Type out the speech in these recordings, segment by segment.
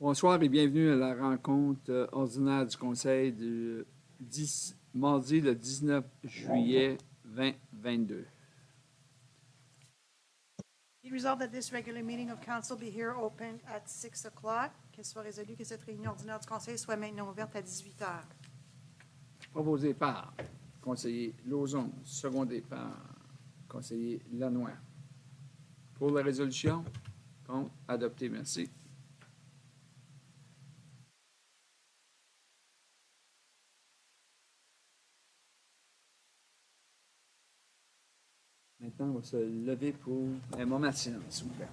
Bonsoir et bienvenue à la rencontre ordinaire du Conseil du mardi le 19 juillet 2022. Be resolved that this regular meeting of council be here open at 6 o'clock. Qu'il soit résolu que cette réunion ordinaire du Conseil soit maintenant ouverte à 18 heures. Proposé par conseiller Lauzon, secondé par conseiller Lanois. Pour la résolution, contre, adopté, merci. Maintenant, on va se lever pour un moment de silence, s'il vous plaît.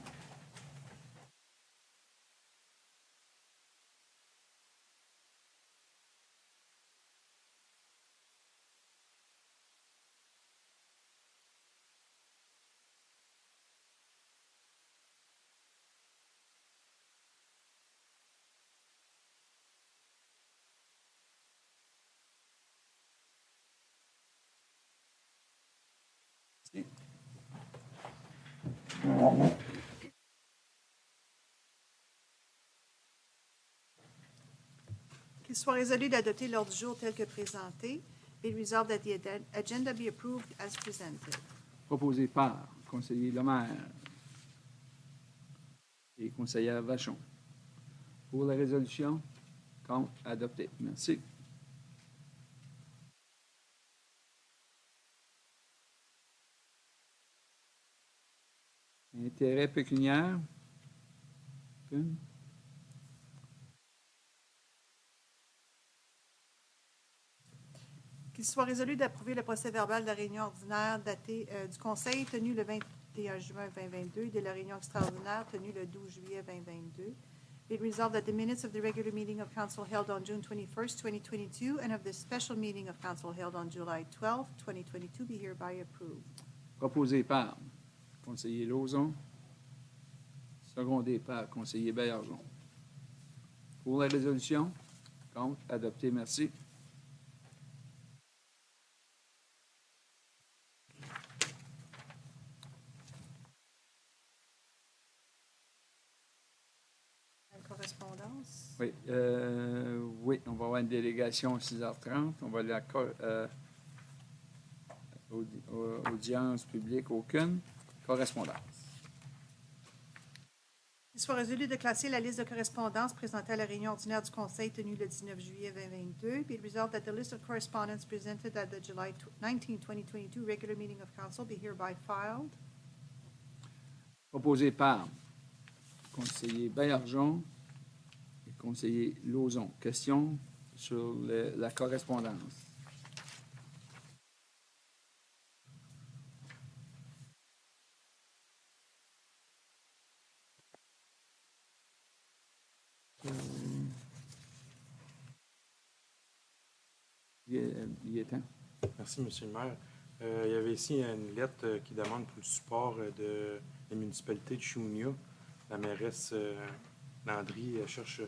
Qu'il soit résolu d'adopter l'ordre du jour tel que présenté. Be resolved that the agenda be approved as presented. Proposé par conseiller Lemaire et conseillère Vachon. Pour la résolution, contre, adopté, merci. Intérêt pécuniaire. Aucune. Qu'il soit résolu d'approuver le procès-verbal de la réunion ordinaire datée du Conseil tenue le 21 juin 2022 et de la réunion extraordinaire tenue le 12 juillet 2022. Be resolved that the minutes of the regular meeting of council held on June 21st, 2022, and of the special meeting of council held on July 12th, 2022, be hereby approved. Proposé par conseiller Lauzon, secondé par conseiller Baillargeon. Pour la résolution, contre, adopté, merci. Correspondance. Oui, on va avoir une délégation à 6h30. On va aller à audience publique, aucune. Correspondance. Il soit résolu de classer la liste de correspondance présentée à la réunion ordinaire du Conseil tenue le 19 juillet 2022. Be it resolved that the list of correspondence presented at the July 19, 2022 regular meeting of council be hereby filed. Proposé par conseiller Baillargeon et conseiller Lauzon. Question sur la correspondance. Il est temps. Merci, M. le maire. Il y avait ici une lettre qui demande pour le support de la municipalité de Shawinigan. La mairesse Landry cherche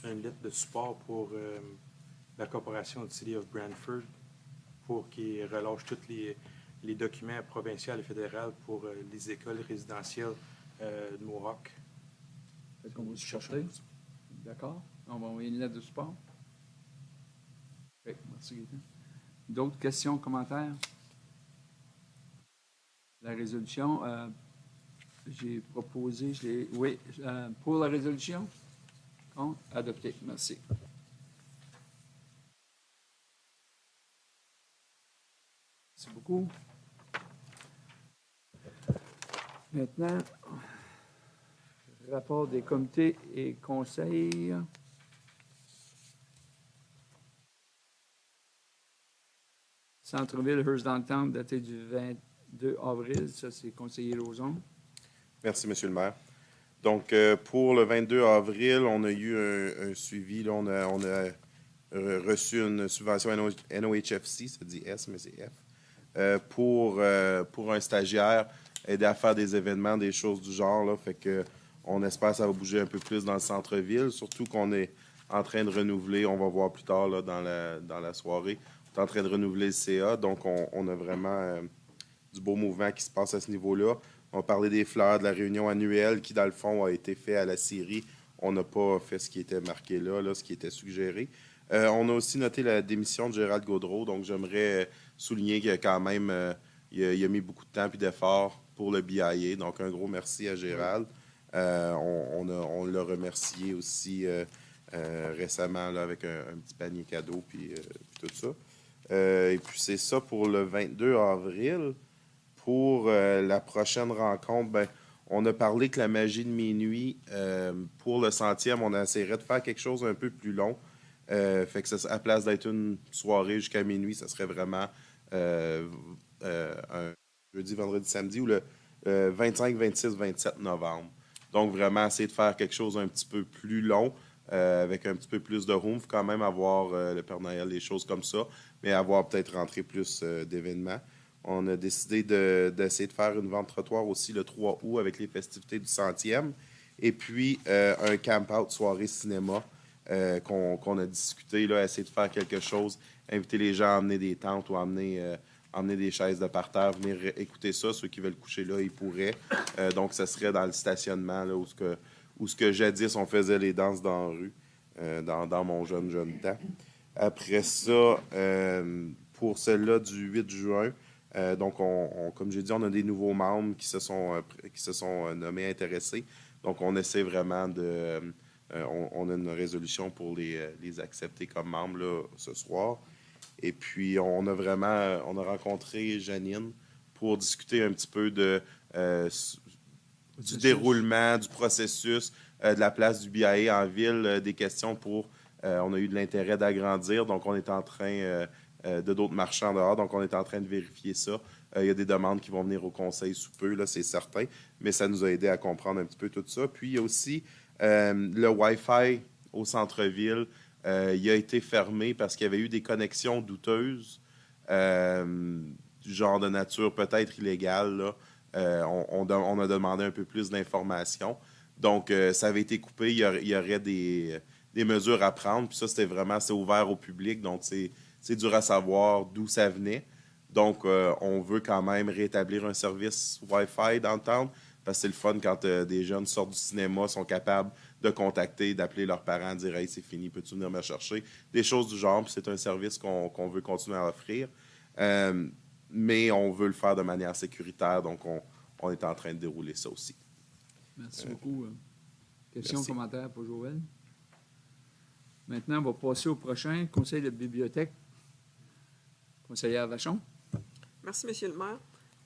une lettre de support pour la corporation de City of Brantford pour qu'ils relâchent tous les documents provinciaux et fédéraux pour les écoles résidentielles de Mohawk. Est-ce qu'on va se chercher? D'accord. On va envoyer une lettre de support. Okay. Merci, Gaëtan. D'autres questions, commentaires? La résolution, j'ai proposé, oui, pour la résolution? Contre? Adopté. Merci. Merci beaucoup. Maintenant, rapport des comités et conseils. Centre-ville, Hearst Downtown, daté du 22 avril. Ça, c'est conseiller Lauzon. Merci, M. le maire. Donc, pour le 22 avril, on a eu un suivi. Là, on a reçu une subvention NOHFC, ça dit S, mais c'est F, pour un stagiaire, aider à faire des événements, des choses du genre. Là, fait que on espère que ça va bouger un peu plus dans le centre-ville, surtout qu'on est en train de renouveler, on va voir plus tard là, dans la soirée, on est en train de renouveler le CA, donc on a vraiment du beau mouvement qui se passe à ce niveau-là. On parlait des fleurs de la réunion annuelle qui, dans le fond, a été fait à la Syrie on n'a pas fait ce qui était marqué là, ce qui était suggéré. On a aussi noté la démission de Gérald Gaudreau, donc j'aimerais souligner qu'il a quand même il a mis beaucoup de temps et d'efforts pour le BIA, donc un gros merci à Gérald. On l'a remercié aussi récemment là, avec un petit panier cadeau puis tout ça. Et puis c'est ça pour le 22 avril. Pour la prochaine rencontre, ben, on a parlé que la magie de minuit, pour le 100e, on essaierait de faire quelque chose un peu plus long. Fait que ça, à place d'être une soirée jusqu'à minuit, ça serait vraiment un jeudi, vendredi, samedi ou le 25, 26, 27 novembre. Donc, vraiment, essayer de faire quelque chose un petit peu plus long, avec un petit peu plus de room. Il faut quand même avoir le Père Noël, des choses comme ça, mais avoir peut-être rentré plus d'événements. On a décidé d'essayer de faire une vente trottoir aussi le 3 août avec les festivités du 100e. Et puis, un camp-out soirée cinéma qu'on a discuté, là, essayer de faire quelque chose, inviter les gens à emmener des tentes ou à emmener des chaises de parterre, venir écouter ça. Ceux qui veulent coucher là, ils pourraient. Donc, ça serait dans le stationnement là, où ce que jadis, on faisait les danses dans la rue, dans mon jeune temps. Après ça, pour celle-là du 8 juin, donc, comme j'ai dit, on a des nouveaux membres qui se sont nommés intéressés. Donc, on essaie vraiment de... on a une résolution pour les accepter comme membres là, ce soir. Et puis, on a rencontré Janine pour discuter un petit peu du déroulement, du processus, de la place du BIA en ville, des questions pour... on a eu de l'intérêt d'agrandir, donc on est en train... de d'autres marchands dehors. Donc, on est en train de vérifier ça. Il y a des demandes qui vont venir au conseil sous peu, là, c'est certain, mais ça nous a aidé à comprendre un petit peu tout ça. Puis, il y a aussi le Wi-Fi au centre-ville. Il a été fermé parce qu'il y avait eu des connexions douteuses, du genre de nature peut-être illégale. Là. On a demandé un peu plus d'informations. Donc, ça avait été coupé. Il y aurait des mesures à prendre. Puis ça, c'est ouvert au public. Donc, c'est dur à savoir d'où ça venait. Donc, on veut quand même rétablir un service Wi-Fi dans le town parce que c'est le fun quand des jeunes sortent du cinéma, sont capables de contacter, d'appeler leurs parents, de dire « Hey, c'est fini, peux-tu venir me chercher? » Des choses du genre. Puis c'est un service qu'on veut continuer à offrir. Mais on veut le faire de manière sécuritaire. Donc, on est en train de dérouler ça aussi. Merci beaucoup. Questions, merci. commentaires pour Joël? Maintenant, on va passer au prochain conseil de bibliothèque. Conseillère Vachon. Merci, M. le maire.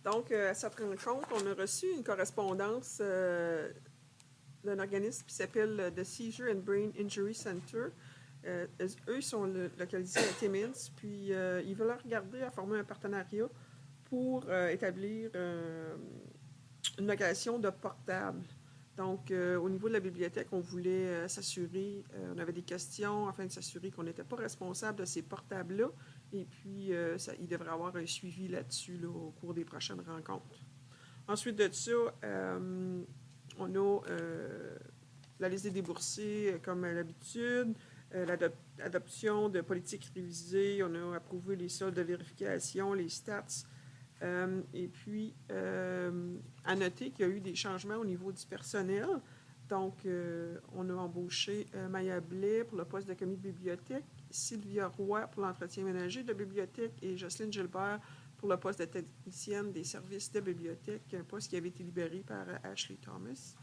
Donc, à cette rencontre, on a reçu une correspondance d'un organisme qui s'appelle The Seizure and Brain Injury Center. Eux sont localisés à Timmins, puis ils veulent regarder à former un partenariat pour établir une location de portables. Donc, au niveau de la bibliothèque, on voulait s'assurer, on avait des questions afin de s'assurer qu'on n'était pas responsable de ces portables-là. Et puis, il devrait y avoir un suivi là-dessus là, au cours des prochaines rencontres. Ensuite de ça, on a la liste des déboursés comme à l'habitude, l'adoption de politiques révisées, on a approuvé les soldes de vérification, les stats. Et puis, à noter qu'il y a eu des changements au niveau du personnel. Donc, on a embauché Maya Blais pour le poste de commis de bibliothèque, Sylvia Roy pour l'entretien ménager de bibliothèque et Jocelyne Gilbert pour le poste de technicienne des services de bibliothèque, un poste qui avait été libéré par Ashley Thomas.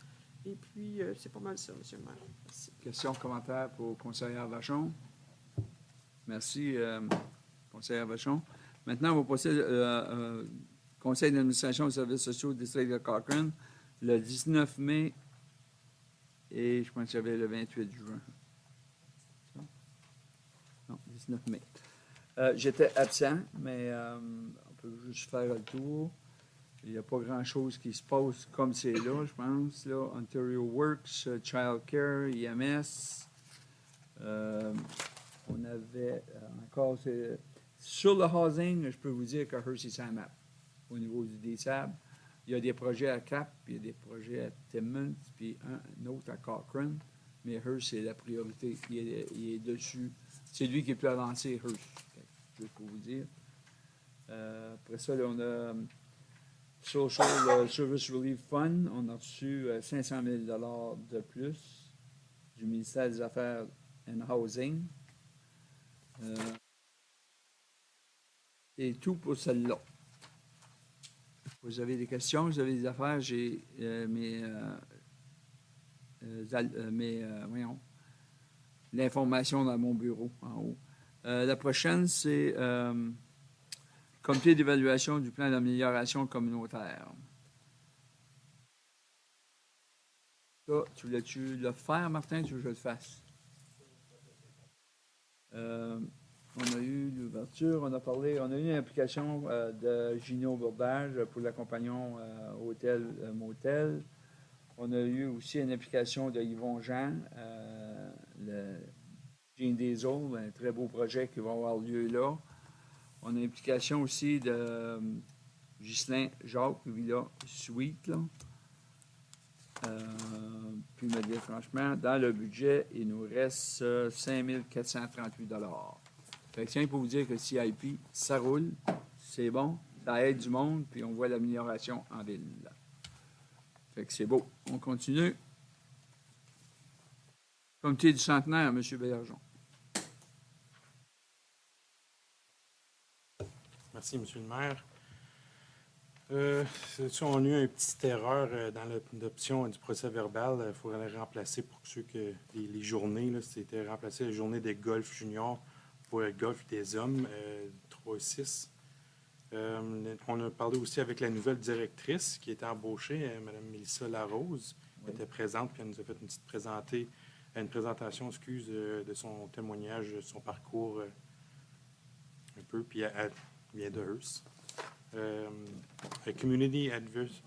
Et puis, c'est pas mal ça, M. le maire. Merci. Questions, commentaires pour conseillère Vachon? Merci, conseillère Vachon. Maintenant, on va passer au conseil d'administration des services sociaux du district de Cochrane le 19 mai et je pense qu'il y avait le 28 juin. Non, 19 mai. J'étais absent, mais on peut juste faire le tour. Il n'y a pas grand-chose qui se passe comme c'est là, je pense. Là. Ontario Works, Child Care, IMS. On avait encore... Sur le housing, je peux vous dire que Hersey Samap, au niveau du DSAB, il y a des projets à Cap, puis il y a des projets à Timmins, puis un autre à Cochrane. Mais Hersey, c'est la priorité. Il est dessus. C'est lui qui est plus avancé, Hersey. Juste pour vous dire. Après ça, là, on a Social Service Relief Fund. On a reçu 500 000 $ de plus. du ministère des Affaires and Housing. C'est tout pour celle-là. Vous avez des questions, vous avez des affaires, j'ai l'information dans mon bureau en haut. La prochaine, c'est comité d'évaluation du plan d'amélioration communautaire. Ça, tu voulais-tu le faire, Martin, tu veux que je le fasse? On a eu l'ouverture, on a eu une implication de Gino Burdage pour le compagnon hôtel-motel. On a eu aussi une implication de Yvon Jean, le Jean Diesel, un très beau projet qui va avoir lieu là. On a une implication aussi de Ghislain Jacques, Villa Suite. Là. Puis me dire franchement, dans le budget, il nous reste 5 438 $. Fait que tiens, pour vous dire que CIP, ça roule, c'est bon, ça aide du monde, puis on voit l'amélioration en ville. Fait que c'est beau. On continue. Comité du centenaire, M. Bélargeon. Merci, M. le maire. On a eu une petite erreur dans l'adoption du procès-verbal. Il faudrait le remplacer pour ceux que les journées, là, c'était remplacer la journée des golf juniors pour le golf des hommes, 3 et 6. On a parlé aussi avec la nouvelle directrice qui était embauchée, Mme Mélissa Larose, qui était présente, puis elle nous a fait une présentation, de son témoignage, de son parcours un peu, puis elle vient de Hearst. Community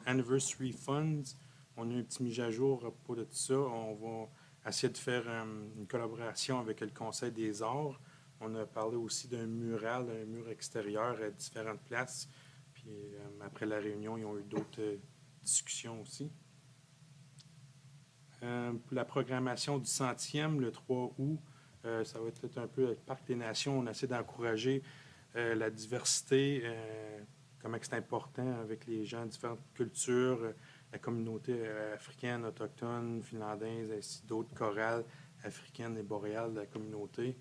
Anniversary Funds, on a un petit mise à jour pour tout ça. On va essayer de faire une collaboration avec le Conseil des arts. On a parlé aussi d'un mural, un mur extérieur à différentes places. Puis après la réunion, ils ont eu d'autres discussions aussi. Pour la programmation du 100e, le 3 août, ça va être un peu avec le Parc des Nations. On essaie d'encourager la diversité, comment c'est important avec les gens de différentes cultures, la communauté africaine, autochtone, finlandaise, ainsi d'autres chorales africaines et boréales de la communauté.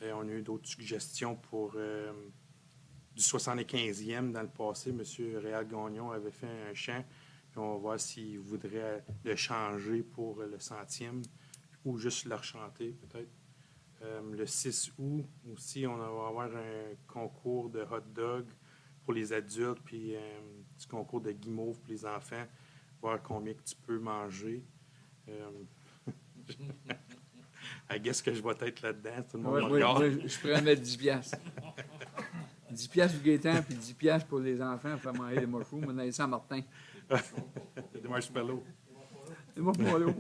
On a eu d'autres suggestions pour du 75e dans le passé. M. Réal Gagnon avait fait un chant, puis on va voir s'il voudrait le changer pour le 100e ou juste le rechanter peut-être. Le 6 août aussi, on va avoir un concours de hot dog pour les adultes, puis un petit concours de guimauve pour les enfants, voir combien que tu peux manger. I guess que je vais être là-dedans, tout le monde me regarde. Oui, je pourrais mettre 10 $. 10 $ pour Gaétan, puis 10 $ pour les enfants pour manger des mushrooms. On a les Saint-Martin. Des marshmallows. Des marshmallows.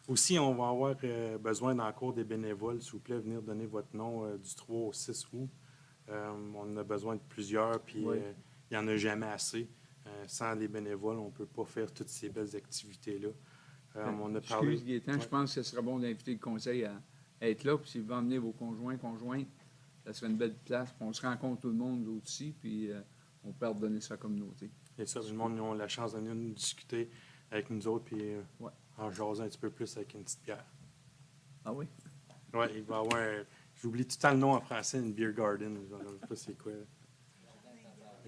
Aussi, on va avoir besoin d'encore des bénévoles. S'il vous plaît, venir donner votre nom du 3 au 6 août. On a besoin de plusieurs, puis il n'y en a jamais assez. Sans les bénévoles, on ne peut pas faire toutes ces belles activités-là. On a parlé. Excuse Gaétan, je pense que ce serait bon d'inviter le conseil à être là, puis si vous emmenez vos conjointes, ça serait une belle place. Puis on se rencontre tout le monde aussi, puis on peut redonner ça à la communauté. Et ça, tout le monde a la chance de venir nous discuter avec nous autres, puis en jasant un petit peu plus avec une petite bière. Ah oui? Oui, il va y avoir j'oublie tout le temps le nom en français, une beer garden. Je ne sais pas c'est quoi.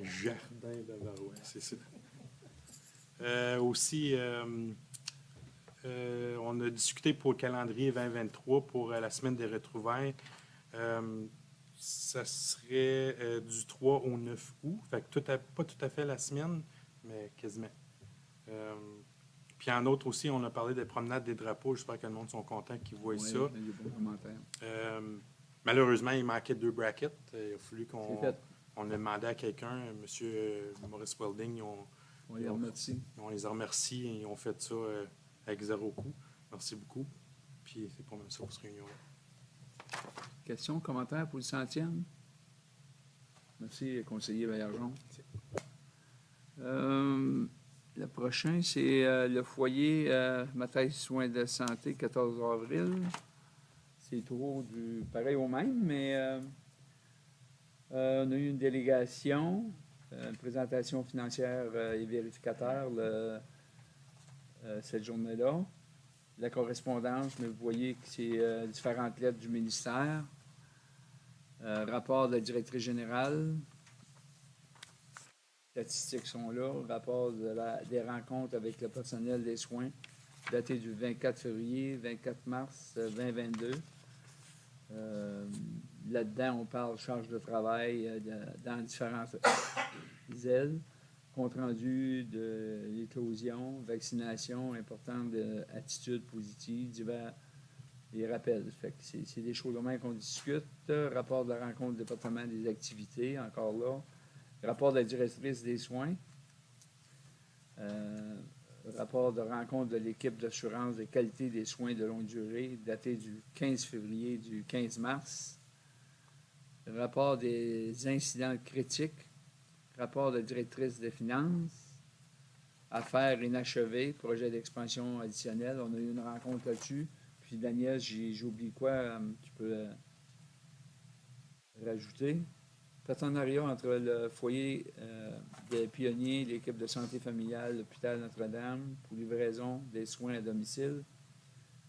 Jardin Bavarois, c'est ça. Aussi, on a discuté pour le calendrier 2023 pour la semaine des retrouvailles. Ça serait du 3 au 9 août. Fait que pas tout à fait la semaine, mais quasiment. Puis en autre aussi, on a parlé des promenades des drapeaux. J'espère que le monde sont contents qu'ils voient ça. Il y a des bons commentaires. Malheureusement, il manquait 2 brackets. Il a fallu qu'on C'est fait. on a demandé à quelqu'un, M. Maurice Welding, On les remercie. on les a remerciés et ils ont fait ça avec 0 coût. Merci beaucoup. Puis c'est pas même ça pour cette réunion-là. Questions, commentaires pour le 100e? Merci, conseiller Baillargeon. Le prochain, c'est le foyer Mathias Soins de santé, 14 avril. C'est toujours pareil au même, mais on a eu une délégation, une présentation financière et vérificateur cette journée-là. la correspondance, mais vous voyez que c'est différentes lettres du ministère. Rapport de la directrice générale. Statistiques sont là. Rapport des rencontres avec le personnel des soins, daté du 24 février, 24 mars 2022. Là-dedans, on parle charge de travail dans différentes ailes. Compte rendu de l'éclosion, vaccination, importante attitude positive, divers les rappels. Fait que c'est des choses même qu'on discute. Rapport de la rencontre du département des activités, encore là. Rapport de la directrice des soins. Rapport de rencontre de l'équipe d'assurance de qualité des soins de longue durée, daté du 15 février, du 15 mars. Rapport des incidents critiques. Rapport de directrice des finances. Affaires inachevées, projet d'expansion additionnel. On a eu une rencontre là-dessus. Puis Daniel, j'ai oublié quoi? Tu peux rajouter. Partenariat entre le foyer des pionniers, l'équipe de santé familiale, l'hôpital Notre-Dame pour livraison des soins à domicile.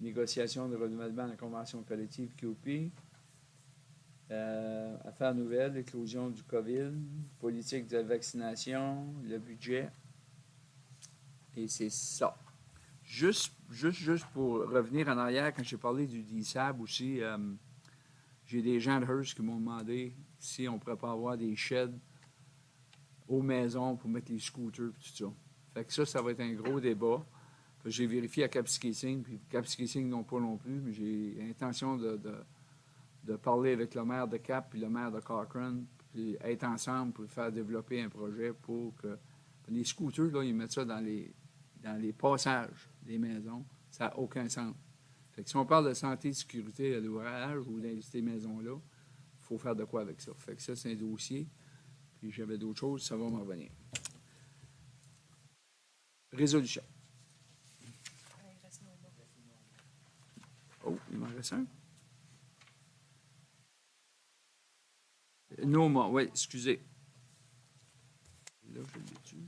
Négociation de renouvellement de la convention collective QP. Affaires nouvelles, l'éclosion du COVID, politique de vaccination, le budget. Et c'est ça. Juste pour revenir en arrière, quand j'ai parlé du DSAB aussi, j'ai des gens de Hearst qui m'ont demandé si on ne pourrait pas avoir des sheds aux maisons pour mettre les scooters et tout ça. Fait que ça va être un gros débat. J'ai vérifié à Kapuskasing, puis Kapuskasing non pas non plus, mais j'ai l'intention de parler avec le maire de Cap et le maire de Cochrane, puis être ensemble pour faire développer un projet pour que les scooters, là, ils mettent ça dans les passages des maisons. Ça n'a aucun sens. Fait que si on parle de santé et de sécurité à l'ouvrage ou dans ces maisons-là, il faut faire de quoi avec ça. Fait que ça, c'est un dossier. Puis j'avais d'autres choses, ça va m'en revenir. Résolution. Oh, il m'en reste un. Noma, oui, excusez. Là, je l'ai tué.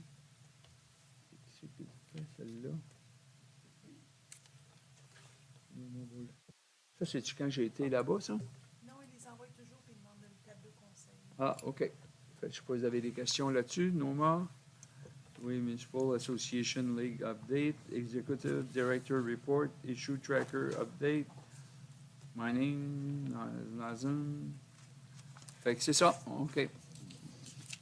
C'est qui fait celle-là? Ça, c'est-tu quand j'ai été là-bas, ça? Non, il les envoie toujours et il demande une table de conseil. Ah, OK. Fait que je ne sais pas si vous avez des questions là-dessus. Noma? Oui, Municipal Association League Update, Executive Director Report, Issue Tracker Update, Mining, Nazan. Fait que c'est ça. OK.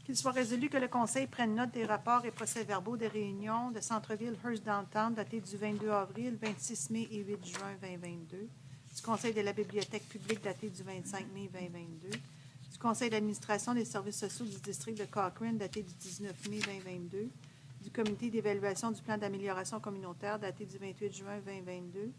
Qu'il soit résolu que le Conseil prenne note des rapports et procès-verbaux des réunions de Centre-Ville Hearst Downtown datés du 22 avril, 26 mai et 8 juin 2022, du Conseil de la Bibliothèque publique daté du 25 mai 2022, du Conseil d'administration des services sociaux du district de Cochrane daté du 19 mai 2022, du Comité d'évaluation du plan d'amélioration communautaire daté du 28 juin 2022,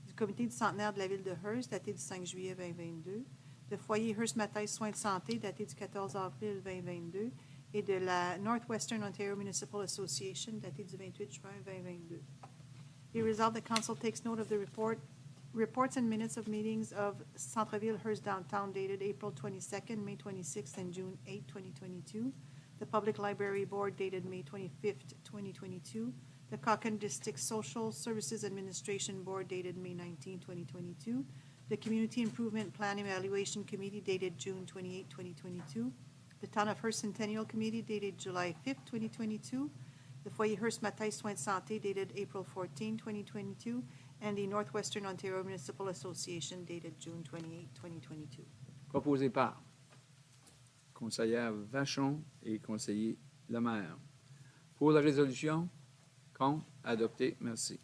du Comité du centenaire de la ville de Hearst daté du 5 juillet 2022, de foyer Hearst Matthijs Soins de santé daté du 14 avril 2022 et de la Northwestern Ontario Municipal Association daté du 28 juin 2022. Be resolved, the council takes note of the reports and minutes of meetings of Centre-Ville Hearst Downtown dated April 22nd, May 26th, and June 8, 2022. The Public Library Board dated May 25th, 2022. The Cochrane District Social Services Administration Board dated May 19, 2022. The Community Improvement Plan Evaluation Committee dated June 28, 2022. The Town of Hearst Centennial Committee dated July 5, 2022. The Foyer Hearst Matthijs Soins de santé dated April 14, 2022. And the Northwestern Ontario Municipal Association dated June 28, 2022. Proposé par conseillère Vachon et conseiller Lemaire. Pour la résolution, contre, adopté. Merci.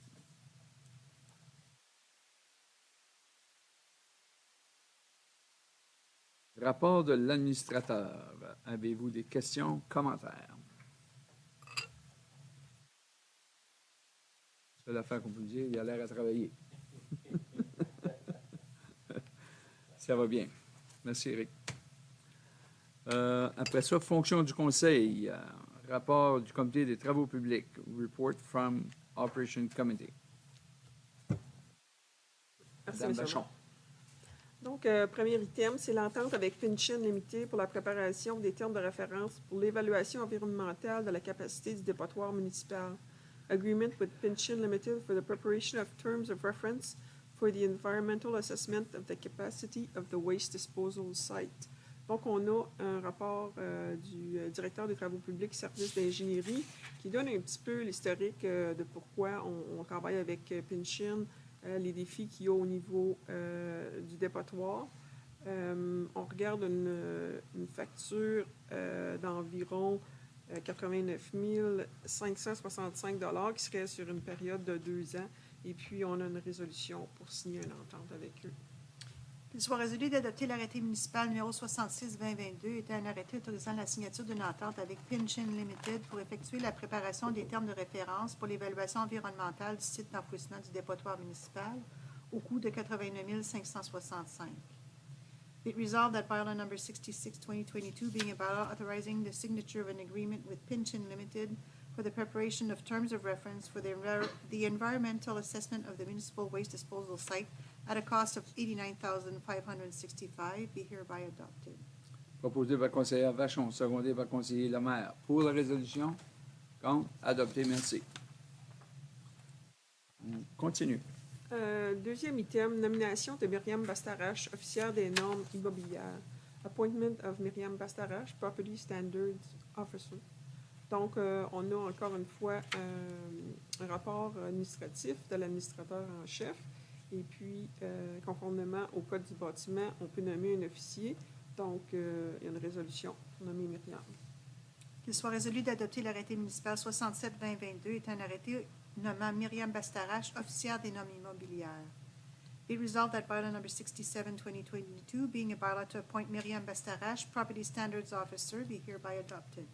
Rapport de l'administrateur. Avez-vous des questions, commentaires? C'est l'affaire qu'on peut dire, il a l'air à travailler. Ça va bien. Merci, Eric. Après ça, fonction du conseil. Rapport du comité des travaux publics. Report from Operation Committee. Merci, Madame M. Vachon. Donc, premier item, c'est l'entente avec Finchin Limited pour la préparation des termes de référence pour l'évaluation environnementale de la capacité du dépotoir municipal. agreement with Pinchin Limited for the preparation of terms of reference for the environmental assessment of the capacity of the waste disposal site. Donc, on a un rapport du directeur des travaux publics et services d'ingénierie qui donne un petit peu l'historique de pourquoi on travaille avec Pinchin, les défis qu'il y a au niveau du dépotoir. On regarde une facture d'environ 89 565 $ qui serait sur une période de 2 ans. Et puis, on a une résolution pour signer une entente avec eux. Qu'il soit résolu d'adopter l'arrêté municipal numéro 66-2022 étant un arrêté autorisant la signature d'une entente avec Pinchin Limited pour effectuer la préparation des termes de référence pour l'évaluation environnementale du site d'enfouissement du dépotoir municipal au coût de 89 565. It resolved that bylaw number 66-2022 being a bylaw authorizing the signature of an agreement with Pinchin Limited for the preparation of terms of reference for the environmental assessment of the municipal waste disposal site at a cost of $89,565 be hereby adopted. Proposé par conseillère Vachon, secondé par conseiller Lemaire. Pour la résolution? Contre? Adopté. Merci. On continue. Deuxième item, nomination de Myriam Bastarache, officière des normes immobilières. Appointment of Myriam Bastarache, Property Standards Officer. Donc, on a encore une fois un rapport administratif de l'administrateur en chef. Et puis, conformément au Code du bâtiment, on peut nommer un officier. Donc, il y a une résolution pour nommer Myriam. Qu'il soit résolu d'adopter l'arrêté municipal 67-2022 est un arrêté nommant Myriam Bastarache, officière des normes immobilières. Be resolved that bylaw number 67-2022, being a bylaw to appoint Myriam Bastarache, Property Standards Officer, be hereby adopted.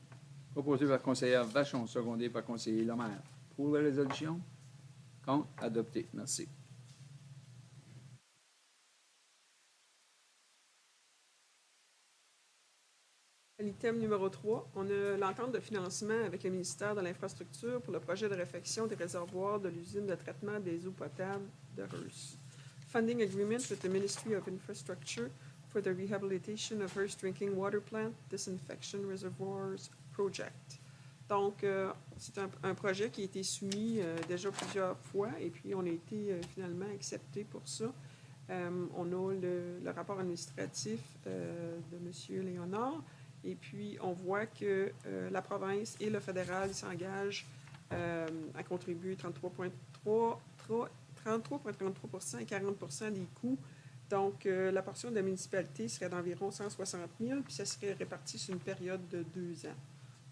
Proposé par conseillère Vachon, secondé par conseiller Lemaire. Pour la résolution? Contre? Adopté. Merci. L'item numéro 3, on a l'entente de financement avec le ministère de l'Infrastructure pour le projet de réfection des réservoirs de l'usine de traitement des eaux potables de Hearst. Funding agreement with the Ministry of Infrastructure for the rehabilitation of Hearst Drinking Water Plant Disinfection Reservoirs Project. Donc, c'est un projet qui a été soumis déjà plusieurs fois et puis on a été finalement accepté pour ça. On a le rapport administratif de M. Léonard. Et puis, on voit que la province et le fédéral s'engagent à contribuer 33,33 et 40 % des coûts. Donc, la portion de la municipalité serait d'environ 160 000, puis ça serait réparti sur une période de 2 ans.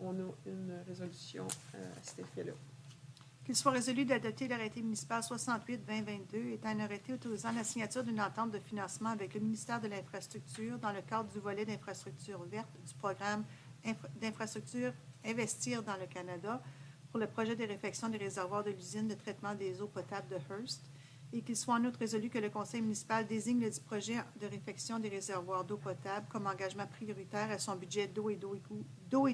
On a une résolution à cet effet-là. Qu'il soit résolu d'adopter l'arrêté municipal 68-2022 étant un arrêté autorisant la signature d'une entente de financement avec le ministère de l'Infrastructure dans le cadre du volet d'infrastructure verte du programme d'infrastructure Investir dans le Canada pour le projet de réfection des réservoirs de l'usine de traitement des eaux potables de Hearst et qu'il soit en outre résolu que le conseil municipal désigne le projet de réfection des réservoirs d'eau potable comme engagement prioritaire à son budget d'eau et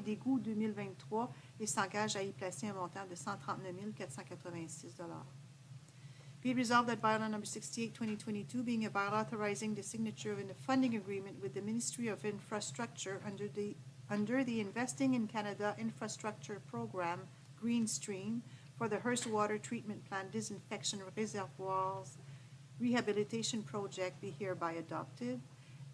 d'égout 2023 et s'engage à y placer un montant de 139 486 $. Be it resolved that bylaw number 68-2022, being a bylaw authorizing the signature of a funding agreement with the Ministry of Infrastructure under the Investing in Canada Infrastructure Program, Greenstream, for the Hearst Water Treatment Plant Disinfection Reservoirs Rehabilitation Project be hereby adopted.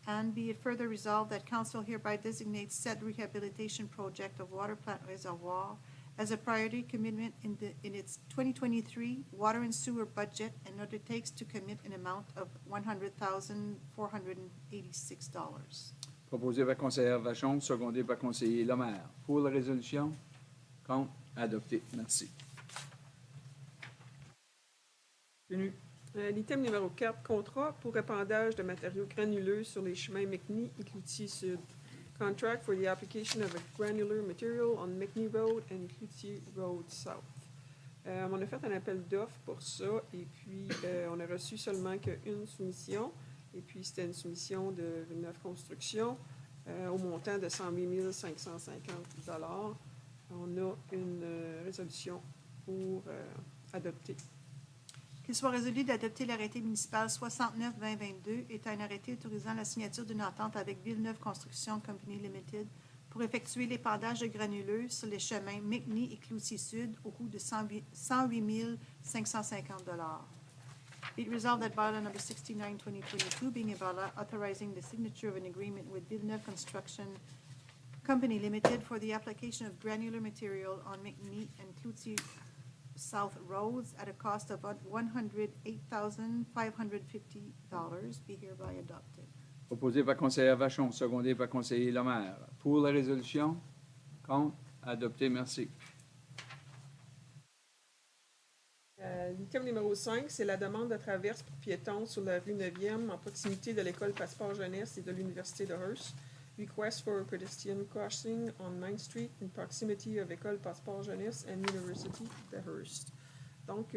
And be it further resolved that Council hereby designates said rehabilitation project of water plant reservoir as a priority commitment in its 2023 water and sewer budget and undertakes to commit an amount of $100,486. Proposé par conseillère Vachon, secondé par conseiller Lemaire. Pour la résolution? Contre? Adopté. Merci. Continue. L'item numéro 4, contrat pour épandage de matériaux granuleux sur les chemins McNee et Cloutier Sud. Contract for the application of a granular material on McNee Road and Cloutier Road South. On a fait un appel d'offres pour ça et puis on a reçu seulement qu'une soumission. Et puis c'était une soumission de Villeneuve Construction au montant de 108 550 $. On a une résolution pour adopter. Qu'il soit résolu d'adopter l'arrêté municipal 69-2022 étant un arrêté autorisant la signature d'une entente avec Villeneuve Construction Company Limited pour effectuer l'épandage de granuleux sur les chemins McNee et Cloutier Sud au coût de 108 550 Be it resolved that bylaw number 69, 2022, being a bylaw authorizing the signature of an agreement with Villeneuve Construction Company Limited for the application of granular material on McNee and Cloutier South Roads at a cost of $108,550 be hereby adopted. Proposé par conseiller Vachon, secondé par conseiller Lemaire. Pour la résolution? Contre? Adopté. Merci. L'item numéro 5, c'est la demande de traverse pour piétons sur la rue 9e en proximité de l'école Passeport Jeunesse et de l'Université de Hearst. Request for a pedestrian crossing on 9th Street in proximity of École Passeport Jeunesse and University de Hearst. Donc,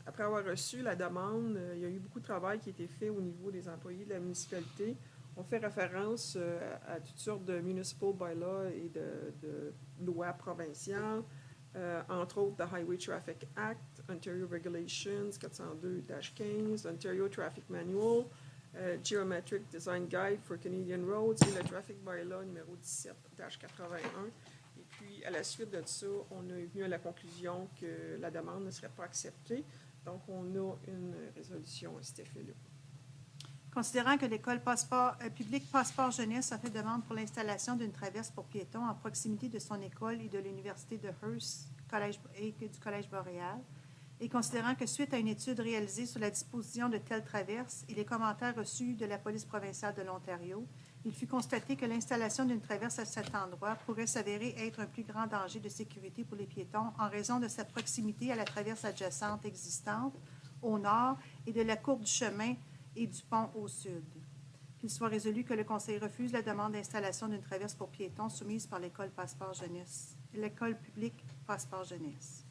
après avoir reçu la demande, il y a eu beaucoup de travail qui a été fait au niveau des employés de la municipalité. On fait référence à toutes sortes de municipal bylaws et de lois provinciales, entre autres the Highway Traffic Act, Ontario Regulations 402-15, Ontario Traffic Manual, Geometric Design Guide for Canadian Roads et le Traffic Bylaw numéro 17-81. Et puis, à la suite de ça, on est venu à la conclusion que la demande ne serait pas acceptée. Donc, on a une résolution à cet effet-là. Considérant que l'école publique Passeport Jeunesse a fait demande pour l'installation d'une traverse pour piétons en proximité de son école et de l'Université de Hearst et du Collège Boréal, et considérant que suite à une étude réalisée sur la disposition de telles traverses et les commentaires reçus de la Police provinciale de l'Ontario, il fut constaté que l'installation d'une traverse à cet endroit pourrait s'avérer être un plus grand danger de sécurité pour les piétons en raison de sa proximité à la traverse adjacente existante au nord et de la courbe du chemin et du pont au sud. Qu'il soit résolu que le Conseil refuse la demande d'installation d'une traverse pour piétons soumise par l'école Passeport Jeunesse, l'école publique Passeport Jeunesse.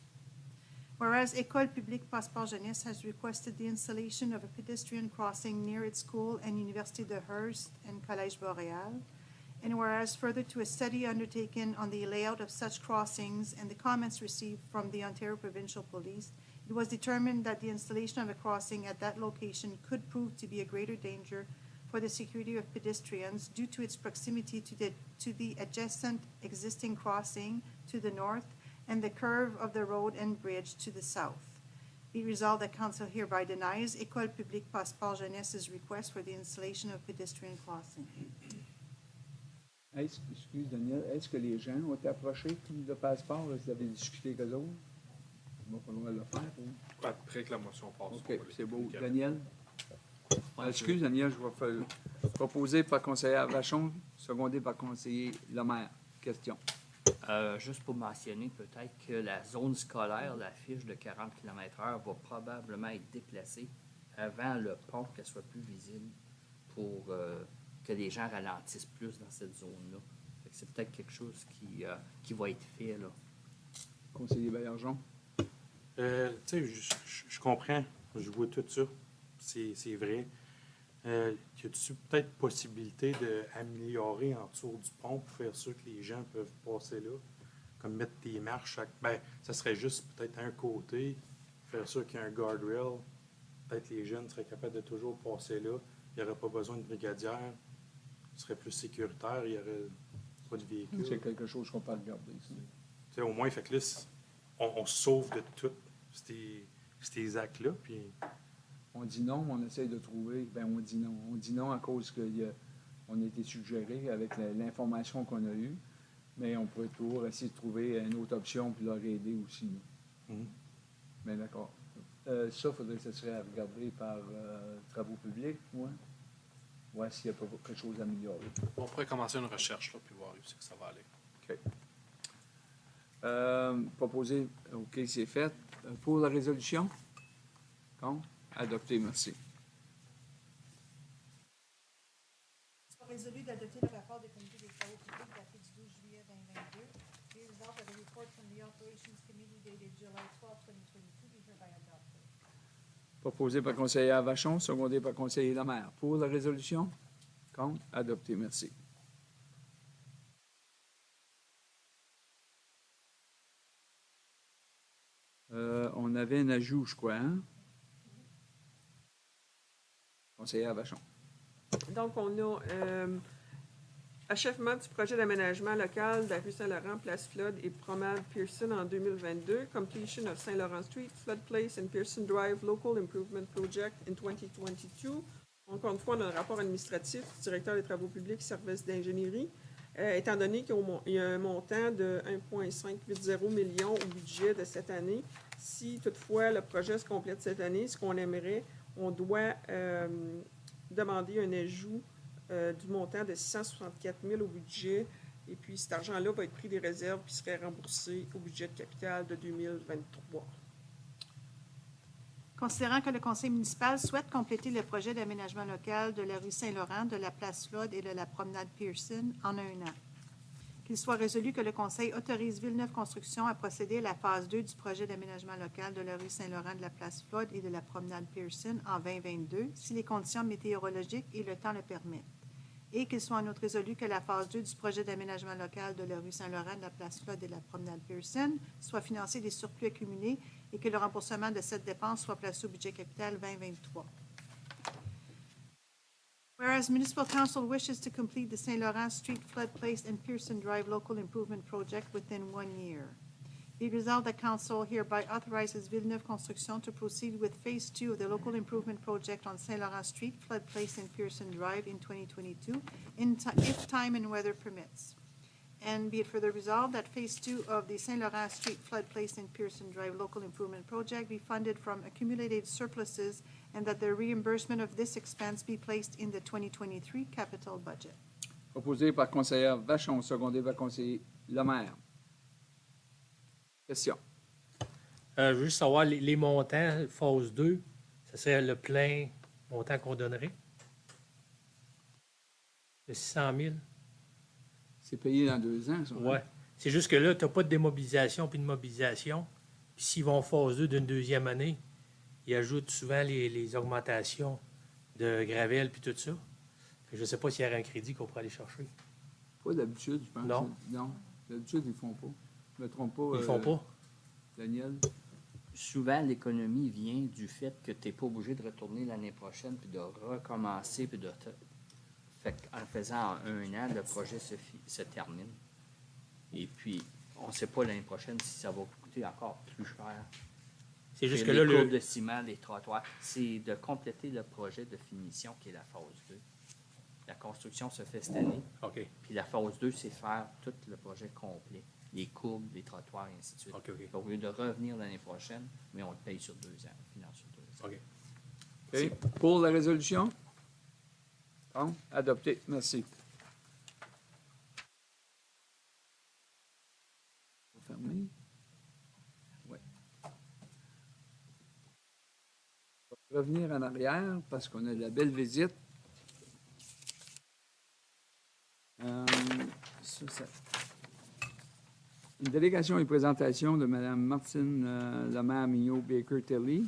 Whereas École publique Passeport Jeunesse has requested the installation of a pedestrian crossing near its school and University de Hearst and Collège Boréal, and whereas further to a study undertaken on the layout of such crossings and the comments received from the Ontario Provincial Police, it was determined that the installation of a crossing at that location could prove to be a greater danger for the security of pedestrians due to its proximity to the adjacent existing crossing to the north and the curve of the road and bridge to the south. Be resolved that Council hereby denies École publique Passeport Jeunesse's request for the installation of pedestrian crossing. Excuse Daniel, est-ce que les gens ont été approchés de passeport? Vous avez discuté avec eux autres? Il va falloir le faire. Ou? Après que la motion passe. OK, c'est beau. Daniel? Excuse Daniel, je vais faire proposer par conseiller Vachon, secondé par conseiller Lemaire. Question. Juste pour mentionner peut-être que la zone scolaire, la fiche de 40 km/h, va probablement être déplacée avant le pont, qu'elle soit plus visible pour que les gens ralentissent plus dans cette zone-là. C'est peut-être quelque chose qui va être fait, là. Conseiller Baillargeon? Tu sais, je comprends, je vois tout ça, c'est vrai. Y a-t-il peut-être possibilité d'améliorer en dessous du pont pour faire sûr que les gens peuvent passer là? Comme mettre des marches, ça serait juste peut-être un côté, faire sûr qu'il y a un guardrail. Peut-être les jeunes seraient capables de toujours passer là. Il n'y aurait pas besoin de brigadière. Ce serait plus sécuritaire. Il n'y aurait pas de véhicules. C'est quelque chose qu'on peut regarder. Au moins, fait que là, on se sauve de tous ces actes-là. Puis... On dit non, on essaie de trouver. Ben on dit non. On dit non à cause qu'on a été suggéré avec l'information qu'on a eue. Mais on pourrait toujours essayer de trouver une autre option puis leur aider aussi. Bien d'accord. Ça, il faudrait que ce serait à regarder par travaux publics, moi. Voir s'il n'y a pas quelque chose à améliorer. On pourrait commencer une recherche, là, puis voir où c'est que ça va aller. OK. Proposer, OK, c'est fait. Pour la résolution? Contre? Adopté, merci. Soit résolu d'adopter le rapport des comités des travaux publics daté du 12 juillet 2022. Be resolved that the report from the Operations Committee dated July 12, 2022 be hereby adopted. Proposé par conseiller Vachon, secondé par conseiller Lemaire. Pour la résolution? Contre? Adopté, merci. On avait un ajout, je crois, hein? Conseiller Vachon. Donc, on a Achèvement du projet d'aménagement local de la rue Saint-Laurent, Place Flood et Promenade Pearson en 2022. Completion of Saint-Laurent Street, Flood Place and Pearson Drive Local Improvement Project in 2022. Encore une fois, on a un rapport administratif du directeur des travaux publics, services d'ingénierie. Étant donné qu'il y a un montant de 1,580 millions au budget de cette année, si toutefois le projet se complète cette année, ce qu'on aimerait, on doit demander un ajout du montant de 664 000 au budget. Et puis cet argent-là va être pris des réserves puis serait remboursé au budget de capital de 2023. Considérant que le conseil municipal souhaite compléter le projet d'aménagement local de la rue Saint-Laurent, de la place Flood et de la promenade Pearson en 1 an, qu'il soit résolu que le conseil autorise Villeneuve Construction à procéder à la phase 2 du projet d'aménagement local de la rue Saint-Laurent, de la place Flood et de la promenade Pearson en 2022, si les conditions météorologiques et le temps le permettent. Et qu'il soit en outre résolu que la phase 2 du projet d'aménagement local de la rue Saint-Laurent, de la place Flood et de la promenade Pearson soit financée des surplus accumulés et que le remboursement de cette dépense soit placé au budget capital 2023. Whereas Municipal Council wishes to complete the St. Laurent Street, Flood Place, and Pearson Drive Local Improvement Project within 1 year. Be resolved that Council hereby authorizes Villeneuve Construction to proceed with Phase 2 of the Local Improvement Project on St. Laurent Street, Flood Place, and Pearson Drive in 2022, if time and weather permits. And be it further resolved that Phase 2 of the St. Laurent Street, Flood Place, and Pearson Drive Local Improvement Project be funded from accumulated surpluses and that the reimbursement of this expense be placed in the 2023 capital budget. Proposé par conseillère Vachon, secondé par conseiller Lemaire. Question. Je veux juste savoir les montants, phase 2, ce serait le plein montant qu'on donnerait? De 600 000? C'est payé dans 2 ans, ça. Oui. C'est juste que là, tu n'as pas de démobilisation puis de mobilisation. Puis s'ils vont phase 2 d'une deuxième année, ils ajoutent souvent les augmentations de Gravel puis tout ça. Je ne sais pas s'il y aurait un crédit qu'on pourrait aller chercher. Pas d'habitude, je pense. Non. Non. D'habitude, ils ne font pas. Je ne me trompe pas. Ils ne font pas? Daniel? Souvent, l'économie vient du fait que tu n'es pas obligé de retourner l'année prochaine puis de recommencer puis de te... Fait qu'en faisant 1 an, le projet se termine. Et puis, on ne sait pas l'année prochaine si ça va coûter encore plus cher. C'est juste Et que les là, courbes de ciment, les trottoirs, c'est de compléter le projet de finition qui est la phase 2. La construction se fait cette année. OK. Puis la phase 2, c'est faire tout le projet complet. Les courbes, les trottoirs, et ainsi de suite. OK, OK. Au lieu de revenir l'année prochaine, mais on le paye sur 2 ans, on finance sur 2 ans. OK. OK. Pour la résolution? Bon, adopté. Merci. Fermé. Oui. On va revenir en arrière parce qu'on a de la belle visite. Une délégation et présentation de Mme Martine Lemaire-Mignot-Baker-Tilly.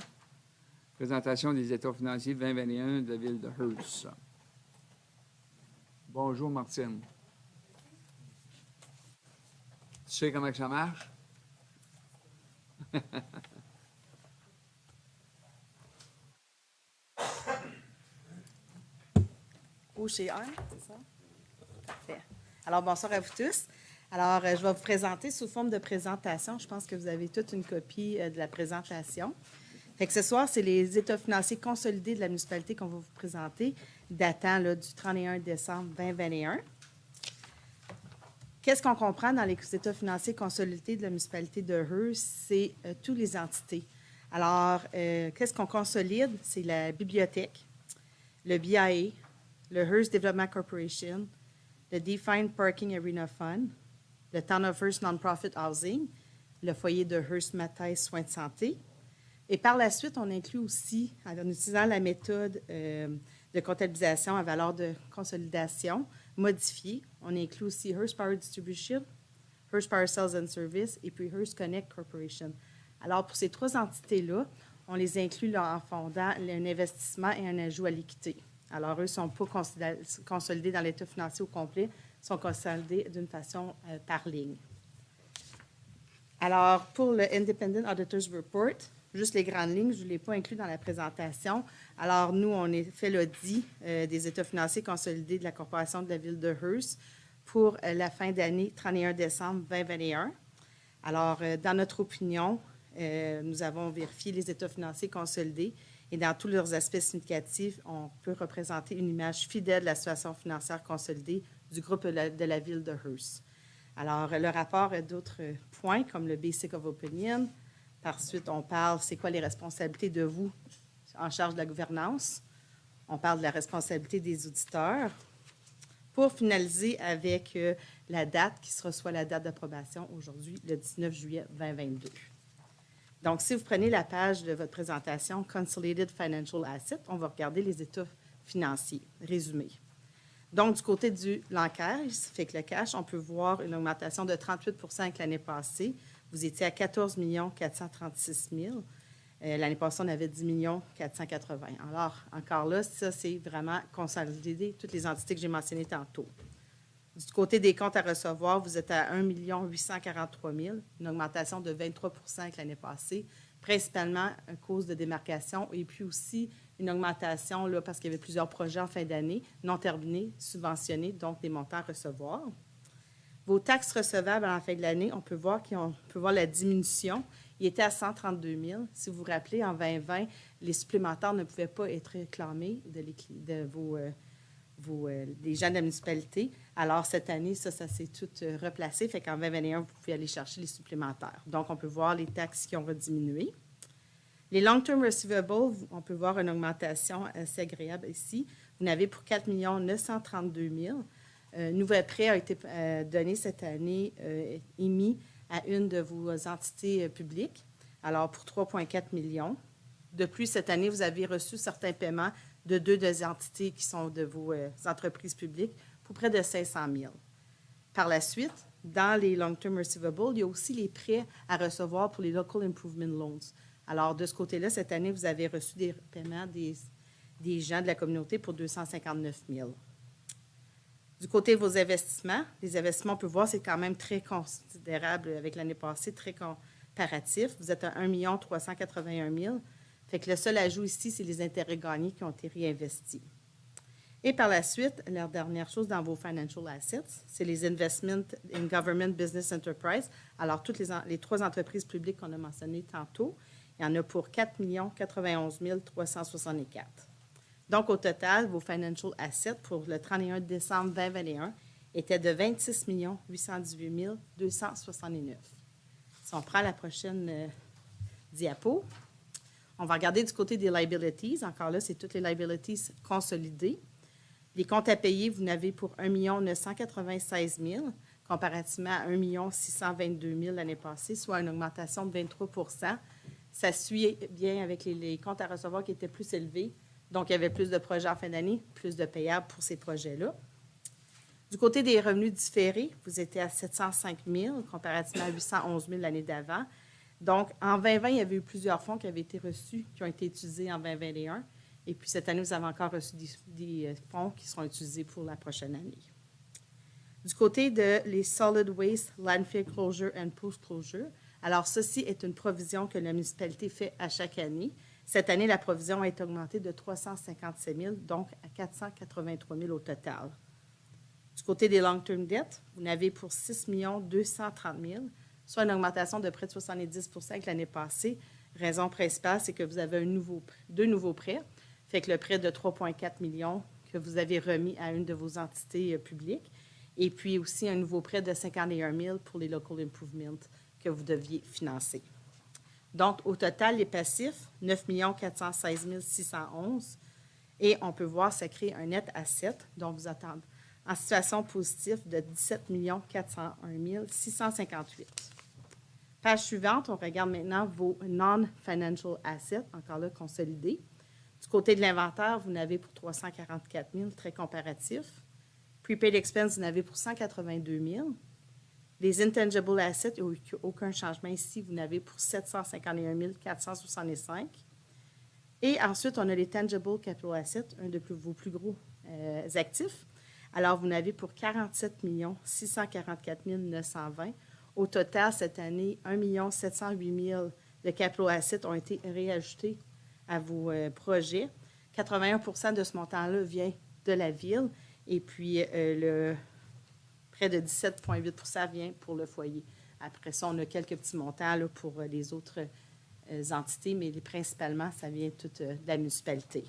Présentation des états financiers 2021 de la ville de Hearst. Bonjour, Martine. Tu sais comment que ça marche? OGR, c'est ça? Parfait. Alors, bonsoir à vous tous. Alors, je vais vous présenter sous forme de présentation. Je pense que vous avez toute une copie de la présentation. Fait que ce soir, c'est les états financiers consolidés de la municipalité qu'on va vous présenter, datant là, du 31 décembre 2021. Qu'est-ce qu'on comprend dans les états financiers consolidés de la municipalité de Hearst? C'est toutes les entités. Alors, qu'est-ce qu'on consolide? C'est la bibliothèque, le BIA, le Hearst Development Corporation, le Defined Parking Arena Fund, le Town of Hearst Non-Profit Housing, le foyer de Hearst Mathès Soins de santé. Et par la suite, on inclut aussi, en utilisant la méthode de comptabilisation à valeur de consolidation modifiée, on inclut aussi Hearst Power Distribution, Hearst Power Sales and Service et puis Hearst Connect Corporation. Alors, pour ces 3 entités-là, on les inclut là, en fondant un investissement et un ajout à l'équité. Alors, eux ne sont pas consolidés dans l'état financier au complet, sont consolidés d'une façon par ligne. Alors, pour le Independent Auditor's Report, juste les grandes lignes, je ne l'ai pas inclus dans la présentation. Alors, nous, on a fait l'audit des états financiers consolidés de la Corporation de la Ville de Hearst pour la fin d'année 31 décembre 2021. Alors, dans notre opinion, nous avons vérifié les états financiers consolidés et dans tous leurs aspects significatifs, on peut représenter une image fidèle de la situation financière consolidée du groupe de la ville de Hearst. Alors, le rapport a d'autres points comme le Basic of Opinion. Par suite, on parle, c'est quoi les responsabilités de vous en charge de la gouvernance. On parle de la responsabilité des auditeurs. Pour finaliser avec la date qui sera soit la date d'approbation aujourd'hui, le 19 juillet 2022. Donc, si vous prenez la page de votre présentation Consolidated Financial Assets, on va regarder les états financiers résumés. Donc, du côté du l'encaisse, fait que le cash, on peut voir une augmentation de 38 avec l'année passée. Vous étiez à 14 436 000. L'année passée, on avait 10 480 000. Alors, encore là, ça, c'est vraiment consolider toutes les entités que j'ai mentionnées tantôt. Du côté des comptes à recevoir, vous êtes à 1 843 000, une augmentation de 23 avec l'année passée, principalement à cause de démarcation et puis aussi une augmentation là, parce qu'il y avait plusieurs projets en fin d'année non terminés, subventionnés, donc des montants à recevoir. Vos taxes recevables à la fin de l'année, on peut voir la diminution. Il était à 132 000. Si vous vous rappelez, en 2020, les supplémentaires ne pouvaient pas être réclamés des gens de la municipalité. Alors, cette année, ça s'est tout replacé. Fait qu'en 2021, vous pouvez aller chercher les supplémentaires. Donc, on peut voir les taxes qui ont rediminué. Les long-term receivables, on peut voir une augmentation assez agréable ici. Vous en avez pour 4 932 000. Nouvel prêt a été donné cette année, émis à une de vos entités publiques, alors pour 3,4 millions. De plus, cette année, vous avez reçu certains paiements de deux des entités qui sont de vos entreprises publiques pour près de 500 000. Par la suite, dans les long-term receivables, il y a aussi les prêts à recevoir pour les Local Improvement Loans. Alors, de ce côté-là, cette année, vous avez reçu des paiements des gens de la communauté pour 259 000. Du côté de vos investissements, les investissements, on peut voir, c'est quand même très considérable avec l'année passée, très comparatif. Vous êtes à 1 381 000. Fait que le seul ajout ici, c'est les intérêts gagnés qui ont été réinvestis. Et par la suite, la dernière chose dans vos financial assets, c'est les investments in government business enterprise. Alors, toutes les trois entreprises publiques qu'on a mentionnées tantôt, il y en a pour 4 91 364. Donc, au total, vos financial assets pour le 31 décembre 2021 étaient de 26 818 269. Si on prend la prochaine diapo, on va regarder du côté des liabilities. Encore là, c'est toutes les liabilities consolidées. Les comptes à payer, vous n'avez pour 1 996 000 comparativement à 1 622 000 l'année passée, soit une augmentation de 23 Ça suit bien avec les comptes à recevoir qui étaient plus élevés. Donc, il y avait plus de projets en fin d'année, plus de payables pour ces projets-là. Du côté des revenus différés, vous étiez à 705 000 comparativement à 811 000 l'année d'avant. Donc, en 2020, il y avait eu plusieurs fonds qui avaient été reçus, qui ont été utilisés en 2021. Et puis, cette année, vous avez encore reçu des fonds qui seront utilisés pour la prochaine année. Du côté de les Solid Waste, Landfill Closure and Post-Closure, alors ceci est une provision que la municipalité fait à chaque année. Cette année, la provision a été augmentée de 357 000, donc à 483 000 au total. Du côté des long-term debt, vous en avez pour 6 230 000, soit une augmentation de près de 70 avec l'année passée. Raison principale, c'est que vous avez deux nouveaux prêts. Fait que le prêt de 3,4 millions que vous avez remis à une de vos entités publiques, et puis aussi un nouveau prêt de 51 000 pour les Local Improvement que vous deviez financer. Donc, au total, les passifs, 9 416 611. Et on peut voir, ça crée un net asset dont vous attendez en situation positive de 17 401 658. Page suivante, on regarde maintenant vos non-financial assets, encore là, consolidés. Du côté de l'inventaire, vous en avez pour 344 000, très comparatif. Prepaid expense, vous en avez pour 182 000. Les intangible assets, il n'y a aucun changement ici, vous en avez pour 751 465. Et ensuite, on a les tangible capital assets, un de vos plus gros actifs. Alors, vous en avez pour 47 644 920. Au total, cette année, 1 708 000 de capital assets ont été réajoutés à vos projets. 81 de ce montant-là vient de la ville. Et puis, le Près de 17,8 vient pour le foyer. Après ça, on a quelques petits montants là, pour les autres entités, mais principalement, ça vient tout de la municipalité.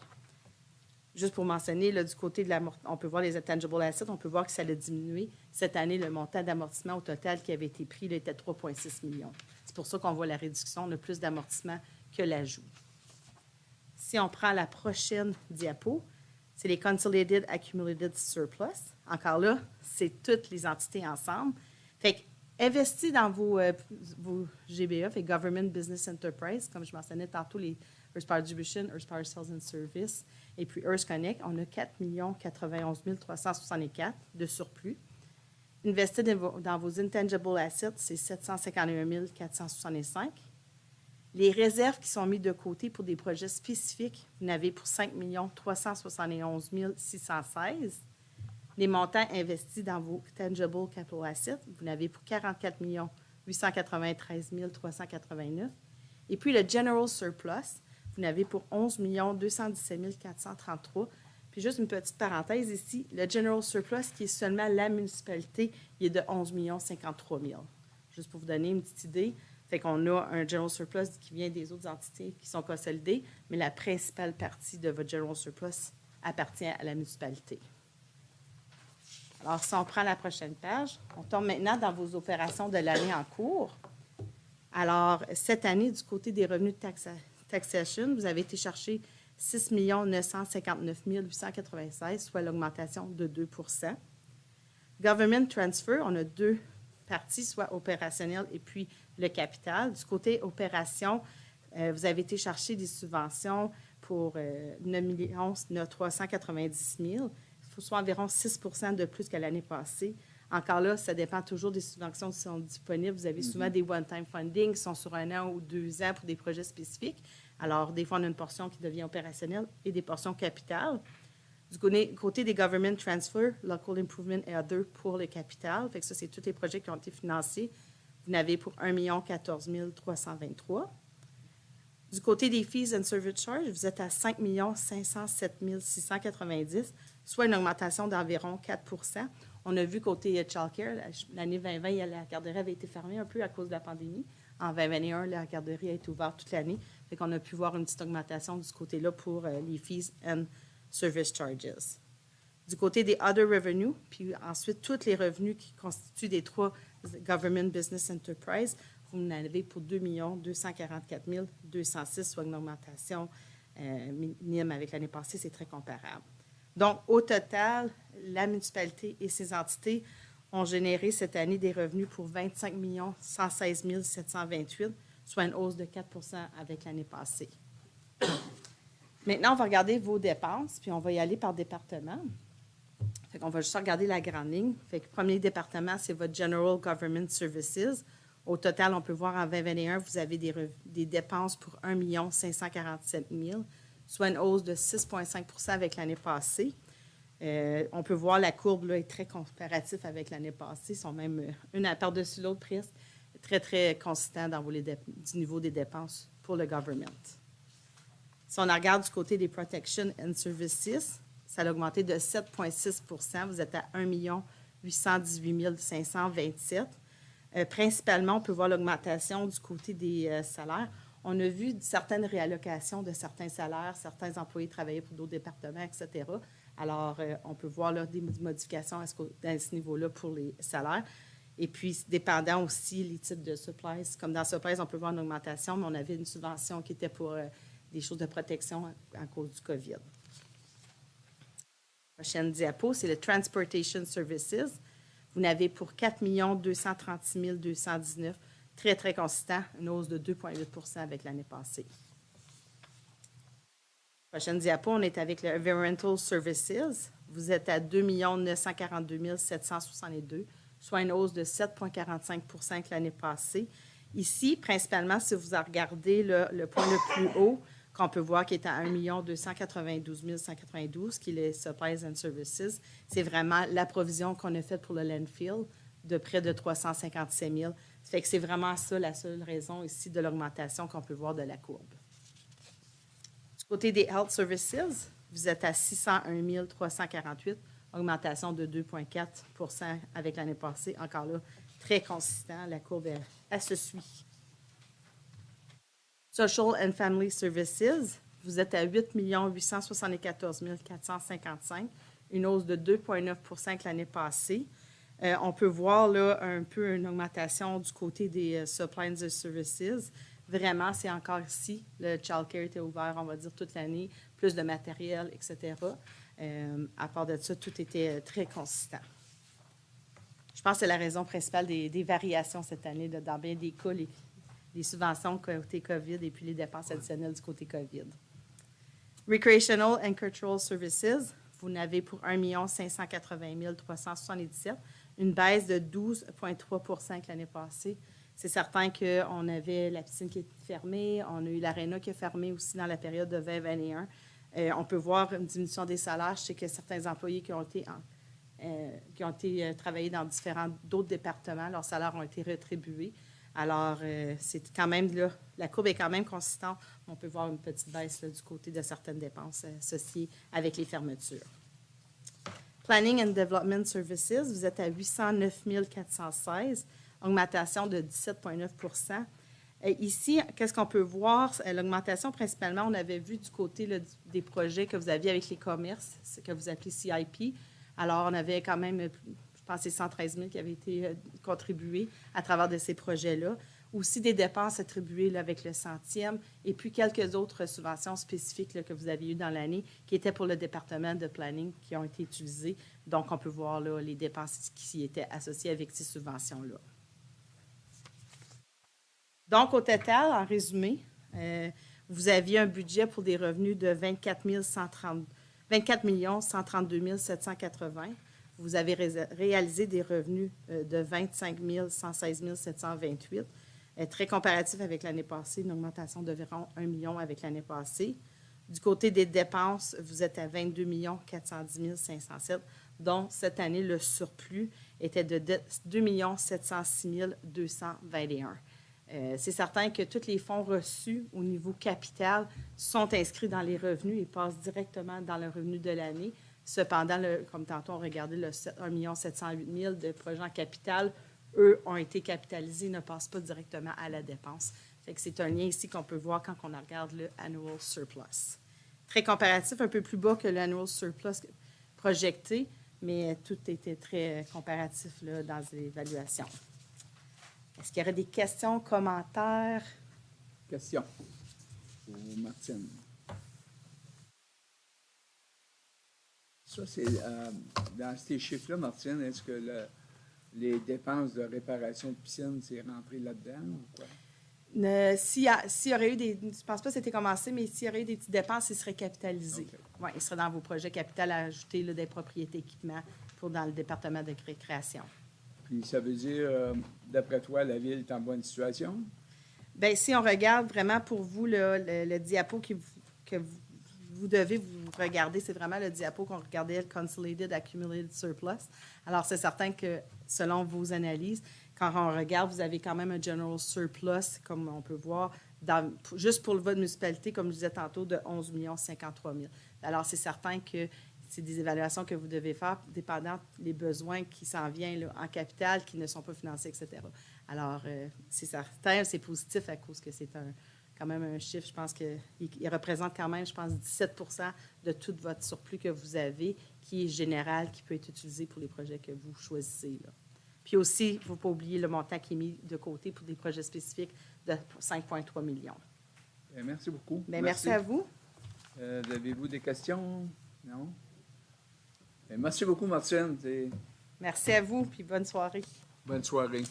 Juste pour mentionner, là, du côté de on peut voir les intangible assets, on peut voir que ça a diminué. Cette année, le montant d'amortissement au total qui avait été pris là, était 3,6 millions. C'est pour ça qu'on voit la réduction, on a plus d'amortissement que l'ajout. Si on prend la prochaine diapo, c'est les Consolidated Accumulated Surplus. Encore là, c'est toutes les entités ensemble. Fait que, investi dans vos GBE, fait Government Business Enterprise, comme je mentionnais tantôt, les Earth Power Distribution, Earth Power Sales and Service, et puis Earth Connect, on a 4 91 364 de surplus. Investi dans vos intangible assets, c'est 751 465. Les réserves qui sont mises de côté pour des projets spécifiques, vous en avez pour 5 371 616. Les montants investis dans vos tangible capital assets, vous en avez pour 44 893 389. Et puis le general surplus, vous en avez pour 11 217 433. Puis juste une petite parenthèse ici, le general surplus, qui est seulement la municipalité, il est de 11 53 000. Juste pour vous donner une petite idée. Fait qu'on a un general surplus qui vient des autres entités qui sont consolidées, mais la principale partie de votre general surplus appartient à la municipalité. Alors, si on prend la prochaine page, on tombe maintenant dans vos opérations de l'année en cours. Alors, cette année, du côté des revenus de taxation, vous avez été chercher 6 959 896, soit l'augmentation de 2 %. Government transfer, on a deux parties, soit opérationnelle et puis le capital. Du côté opération, vous avez été chercher des subventions pour 9 390 000, soit environ 6 % de plus que l'année passée. Encore là, ça dépend toujours des subventions qui sont disponibles. Vous avez souvent des one-time funding qui sont sur 1 an ou 2 ans pour des projets spécifiques. Alors, des fois, on a une portion qui devient opérationnelle et des portions capitales. Du côté des government transfer, local improvement et other pour le capital. Fait que ça, c'est tous les projets qui ont été financés. Vous en avez pour 1 14 323. Du côté des fees and service charges, vous êtes à 5 507 690, soit une augmentation d'environ 4 %. On a vu côté childcare, l'année 2020, la garderie avait été fermée un peu à cause de la pandémie. En 2021, la garderie a été ouverte toute l'année. Fait qu'on a pu voir une petite augmentation de ce côté-là pour les fees and service charges. Du côté des other revenue, puis ensuite, tous les revenus qui constituent des 3 government business enterprise, vous en avez pour 2 244 206, soit une augmentation minime avec l'année passée, c'est très comparable. Donc, au total, la municipalité et ses entités ont généré cette année des revenus pour 25 116 728, soit une hausse de 4 % avec l'année passée. Maintenant, on va regarder vos dépenses, puis on va y aller par département. Fait qu'on va juste regarder la grande ligne. Fait que le premier département, c'est votre General Government Services. Au total, on peut voir en 2021, vous avez des dépenses pour 1 547 000, soit une hausse de 6,5 % avec l'année passée. On peut voir la courbe là, est très comparative avec l'année passée. Ils sont même une par-dessus l'autre presque. Très, très consistant dans du niveau des dépenses pour le government. Si on regarde du côté des Protection and Services, ça a augmenté de 7,6 %. Vous êtes à 1 818 527. Principalement, on peut voir l'augmentation du côté des salaires. On a vu certaines réallocations de certains salaires, certains employés travaillaient pour d'autres départements, etc. Alors, on peut voir là, des modifications à ce niveau-là pour les salaires. Et puis, dépendant aussi les types de supplies. Comme dans supplies, on peut voir une augmentation, mais on avait une subvention qui était pour des choses de protection à cause du COVID. Prochaine diapo, c'est le Transportation Services. Vous en avez pour 4 236 219, très, très consistant, une hausse de 2,8 % avec l'année passée. Prochaine diapo, on est avec le Environmental Services. Vous êtes à 2 942 762, soit une hausse de 7,45 % avec l'année passée. Ici, principalement, si vous regardez le point le plus haut, qu'on peut voir qui est à 1 292 192, qui est les Supplies and Services, c'est vraiment la provision qu'on a faite pour le landfill de près de 357 000. Ça fait que c'est vraiment ça la seule raison ici de l'augmentation qu'on peut voir de la courbe. Du côté des Health Services, vous êtes à 601 348, augmentation de 2,4 avec l'année passée. Encore là, très consistant. La courbe, elle se suit. Social and Family Services, vous êtes à 8 874 455, une hausse de 2,9 avec l'année passée. On peut voir là un peu une augmentation du côté des Supplies and Services. Vraiment, c'est encore ici. Le child care était ouvert, on va dire, toute l'année, plus de matériel, etc. À part de ça, tout était très consistant. Je pense que c'est la raison principale des variations cette année, là, dans bien des cas, les subventions côté COVID et puis les dépenses additionnelles du côté COVID. Recreational and Cultural Services, vous n'avez pour 1 580 377, une baisse de 12,3 l'année passée. C'est certain qu'on avait la piscine qui est fermée, on a eu l'aréna qui est fermée aussi dans la période de 2021. On peut voir une diminution des salaires. Je sais que certains employés qui ont été travailler dans d'autres départements, leurs salaires ont été rétribués. Alors, c'est quand même là, la courbe est quand même consistante. On peut voir une petite baisse là, du côté de certaines dépenses associées avec les fermetures. Planning and Development Services, vous êtes à 809 416, augmentation de 17,9 Ici, qu'est-ce qu'on peut voir? L'augmentation, principalement, on avait vu du côté là, des projets que vous aviez avec les commerces, ce que vous appelez CIP. Alors, on avait quand même, je pense, 113 000 qui avaient été contribués à travers de ces projets-là. Aussi des dépenses attribuées là, avec le centième et puis quelques autres subventions spécifiques là, que vous avez eues dans l'année qui étaient pour le département de planning qui ont été utilisées. Donc, on peut voir là, les dépenses qui étaient associées avec ces subventions-là. Donc, au total, en résumé, vous aviez un budget pour des revenus de 24 132 780. Vous avez réalisé des revenus de 25 116 728. Très comparatif avec l'année passée, une augmentation d'environ 1 million avec l'année passée. Du côté des dépenses, vous êtes à 22 410 507, dont cette année, le surplus était de 2 706 221. C'est certain que tous les fonds reçus au niveau capital sont inscrits dans les revenus et passent directement dans le revenu de l'année. Cependant, comme tantôt, on regardait le 1 708 000 de projets en capital, eux ont été capitalisés, ne passent pas directement à la dépense. Fait que c'est un lien ici qu'on peut voir quand on regarde le annual surplus. Très comparatif, un peu plus bas que l'annual surplus projeté, mais tout était très comparatif là, dans les évaluations. Est-ce qu'il y aurait des questions, commentaires? Question pour Martine. Ça, c'est dans ces chiffres-là, Martine, est-ce que les dépenses de réparation de piscine, c'est rentré là-dedans ou quoi? S'il y aurait eu des... Je ne pense pas que c'était commencé, mais s'il y aurait eu des petites dépenses, ils seraient capitalisés. Okay. Oui, ils seraient dans vos projets capital à ajouter là, des propriétés équipements dans le département de récréation. Puis ça veut dire, d'après toi, la ville est en bonne situation? Bien, si on regarde vraiment pour vous le diapo que vous devez vous regarder, c'est vraiment le diapo qu'on regardait, le Consolidated Accumulated Surplus. Alors, c'est certain que selon vos analyses, quand on regarde, vous avez quand même un General Surplus, comme on peut voir, juste pour votre municipalité, comme je disais tantôt, de 11 053 000. Alors, c'est certain que c'est des évaluations que vous devez faire, dépendant des besoins qui s'en viennent là, en capital, qui ne sont pas financés, etc. Alors, c'est certain, c'est positif à cause que c'est quand même un chiffre, je pense qu'il représente quand même, je pense, 17 de tout votre surplus que vous avez, qui est général, qui peut être utilisé pour les projets que vous choisissez, là. Puis aussi, il ne faut pas oublier le montant qui est mis de côté pour des projets spécifiques de 5,3 millions. Bien, merci beaucoup. Bien, merci à vous. Avez-vous des questions? Non? Bien, merci beaucoup, Martine. Merci à vous, puis bonne soirée. Bonne soirée.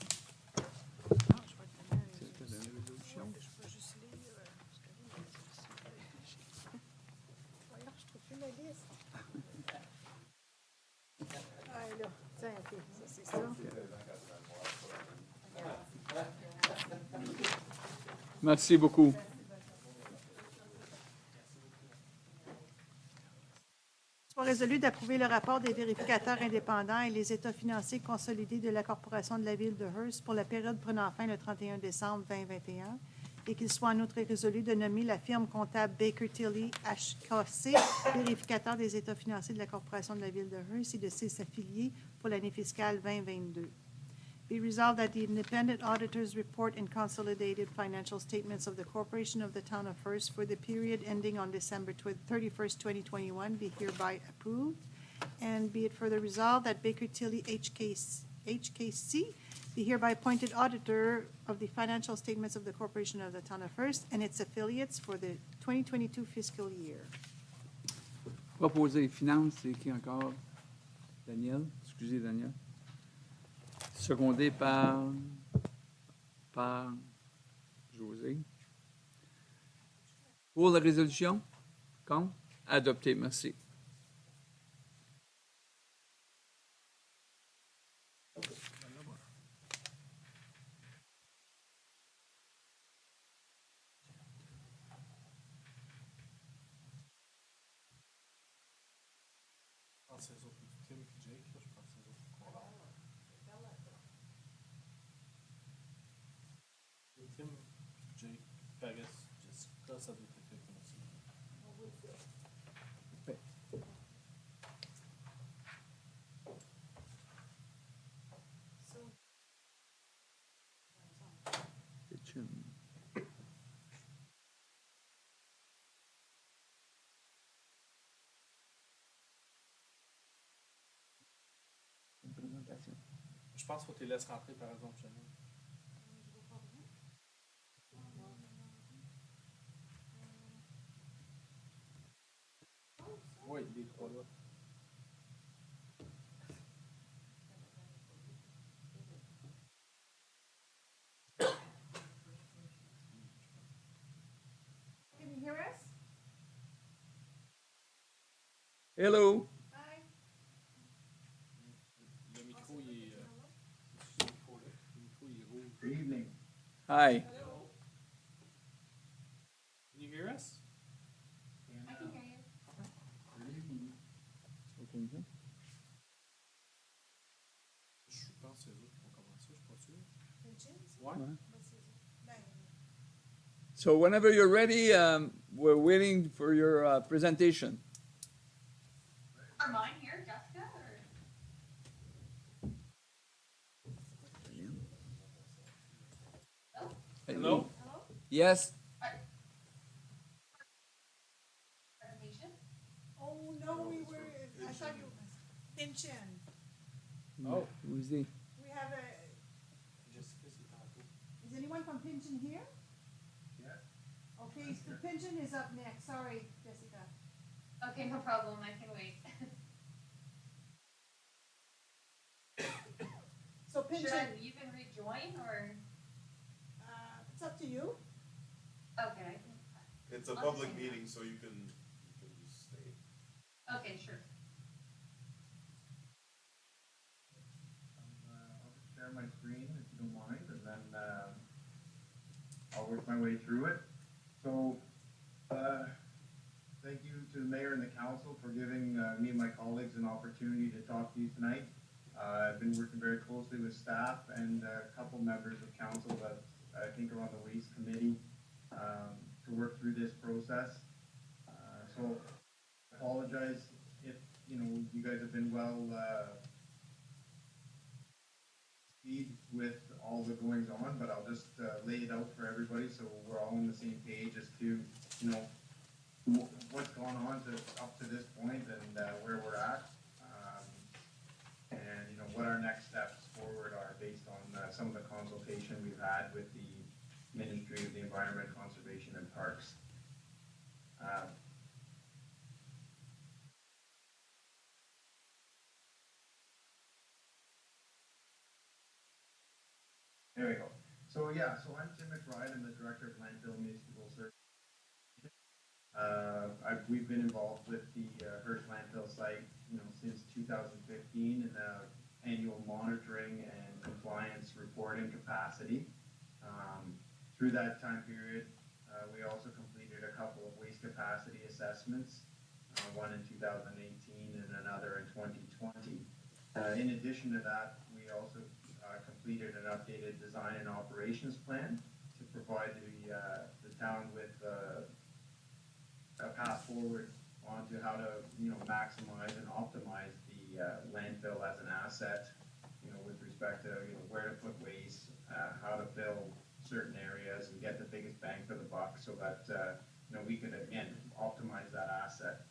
Merci beaucoup. Soit résolu d'approuver le rapport des vérificateurs indépendants et les états financiers consolidés de la Corporation de la Ville de Hearst pour la période prenant fin le 31 décembre 2021 et qu'il soit en outre résolu de nommer la firme comptable Baker Tilly HKC, vérificateur des états financiers de la Corporation de la Ville de Hearst et de ses affiliés pour l'année fiscale 2022. Be resolved that the independent auditor's report and consolidated financial statements of the Corporation of the Town of Hearst for the period ending on December 31st, 2021 be hereby approved. And be it further resolved that Baker Tilly HKC be hereby appointed auditor of the financial statements of the Corporation of the Town of Hearst and its affiliates for the 2022 fiscal year. Proposé finance, c'est qui encore? Daniel, excusez Daniel. Secondé par José. Pour la résolution? Contre? Adopté, merci. Je pense que c'est les autres, Tim et Jake, là, je pense que c'est les autres qu'on va. Tim, Jake, Fergus, Jessica, ça doit être quelqu'un aussi. Kitchen. Une présentation. Je pense qu'il faut que tu les laisses rentrer, par exemple, Chanel. Oui, les trois là. Can you hear us? Hello. Le micro, il est. Ce micro-là. Le micro, il est rouge. Good evening. Hi. Can you hear us? I can hear you. Good evening. Je pense que c'est eux autres qui vont commencer, je suis pas sûr. Ouais. So whenever you're ready, we're waiting for your presentation. Are mine here, Jessica, or? Hello? Yes. Presentation? Oh, no, we were, I thought you, Pinchin. Oh. Who's the? We have a, Jessica, c'est tantôt. is anyone from Pinchin here? Yes. Okay, so Pinchin is up next. Sorry, Jessica. Okay, no problem, I can wait. So Should I Pinchin, leave and rejoin, or? it's up to you. Okay, I can, It's a public meeting, so you can just stay. okay, sure. I'll just share my screen if you don't mind, and then I'll work my way through it. So, thank you to the mayor and the council for giving me and my colleagues an opportunity to talk to you tonight. I've been working very closely with staff and a couple members of council that I think are on the waste committee to work through this process. So, I apologize if, you guys have been well speed with all the goings on, but I'll just lay it out for everybody so we're all on the same page as to, what's gone on up to this point and where we're at. And, what our next steps forward are based on some of the consultation we've had with the Ministry of the Environment, Conservation and Parks. There we go. So I'm Tim McBride. I'm the Director of Landfill Municipal Services. We've been involved with the Hearst landfill site, since 2015 in the annual monitoring and compliance reporting capacity. Through that time period, we also completed a couple of waste capacity assessments, one in 2018 and another in 2020. In addition to that, we also completed an updated design and operations plan to provide the town with a path forward onto how to, maximize and optimize the landfill as an asset, with respect to, where to put waste, how to fill certain areas and get the biggest bang for the buck so that, we could, again, optimize that asset.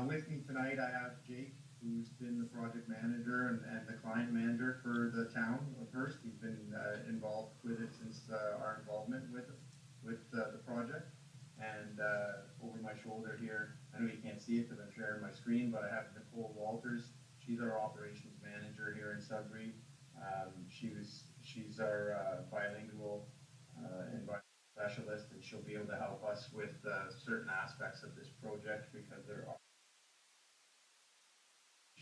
With me tonight, I have Jake, who's been the project manager and the client manager for the town of Hearst. He's been involved with it since our involvement with the project. And over my shoulder here, I know you can't see it because I'm sharing my screen, but I have Nicole Walters. She's our operations manager here in Sudbury. She's our bilingual environmental specialist, and she'll be able to help us with certain aspects of this project because there are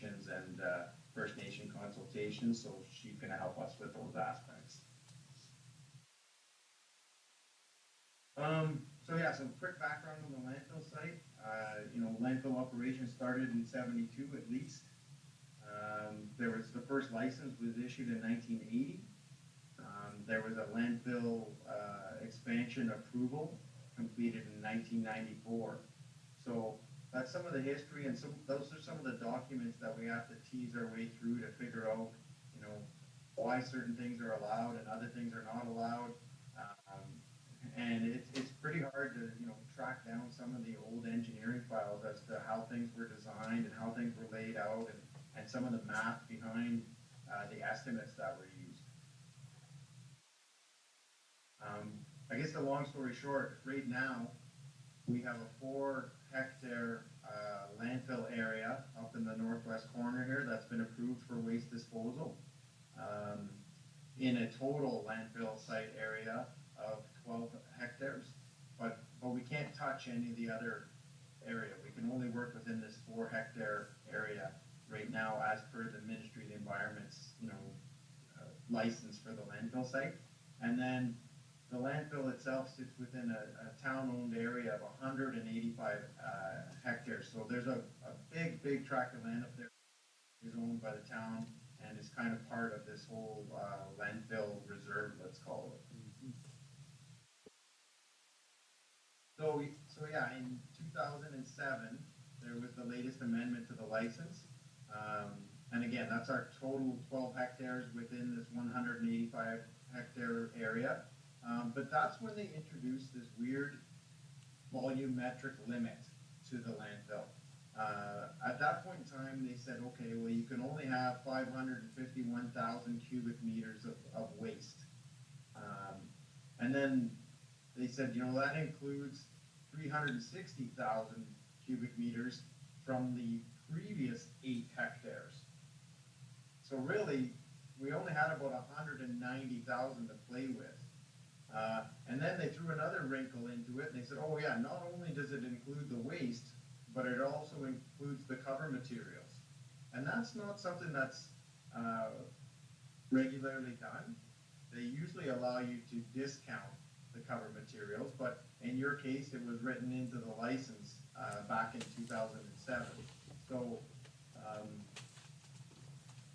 and First Nation consultations, so she's going to help us with those aspects. Some quick background on the landfill site. Landfill operation started in '72 at least. There was the first license was issued in 1980. There was a landfill expansion approval completed in 1994. So that's some of the history, and those are some of the documents that we have to tease our way through to figure out, why certain things are allowed and other things are not allowed. And it's pretty hard to, track down some of the old engineering files as to how things were designed and how things were laid out and some of the math behind the estimates that were used. I guess the long story short, right now, we have a 4-hectare landfill area up in the northwest corner here that's been approved for waste disposal in a total landfill site area of 12 hectares, but we can't touch any of the other area. We can only work within this 4-hectare area right now as per the Ministry of the Environment's license for the landfill site. And then the landfill itself sits within a town-owned area of 185 hectares. So there's a big tract of land up there is owned by the town and is kind of part of this whole landfill reserve, let's call it. So in 2007, there was the latest amendment to the license. And again, that's our total 12 hectares within this 185 hectare area. But that's when they introduced this weird volumetric limit to the landfill. At that point in time, they said, okay, well, you can only have 551,000 cubic meters of waste. And then they said, that includes 360,000 cubic meters from the previous 8 hectares. So really, we only had about 190,000 to play with. And then they threw another wrinkle into it, and they said, oh yeah, not only does it include the waste, but it also includes the cover materials. And that's not something that's regularly done. They usually allow you to discount the cover materials, but in your case, it was written into the license back in 2007. So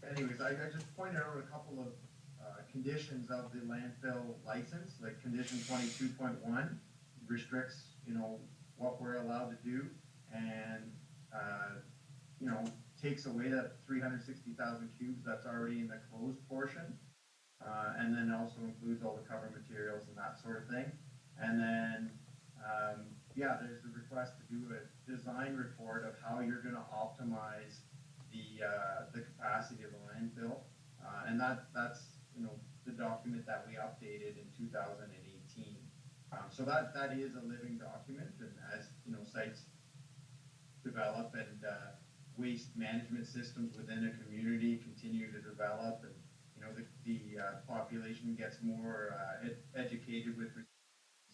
anyways, I just pointed out a couple of conditions of the landfill license, like condition 22.1 restricts, what we're allowed to do, and takes away that 360,000 cubes that's already in the closed portion, and then also includes all the cover materials and that sort of thing. And then, there's the request to do a design report of how you're going to optimize the capacity of the landfill, and that's the document that we updated in 2018. So that is a living document, and as sites develop and waste management systems within a community continue to develop, and the population gets more educated with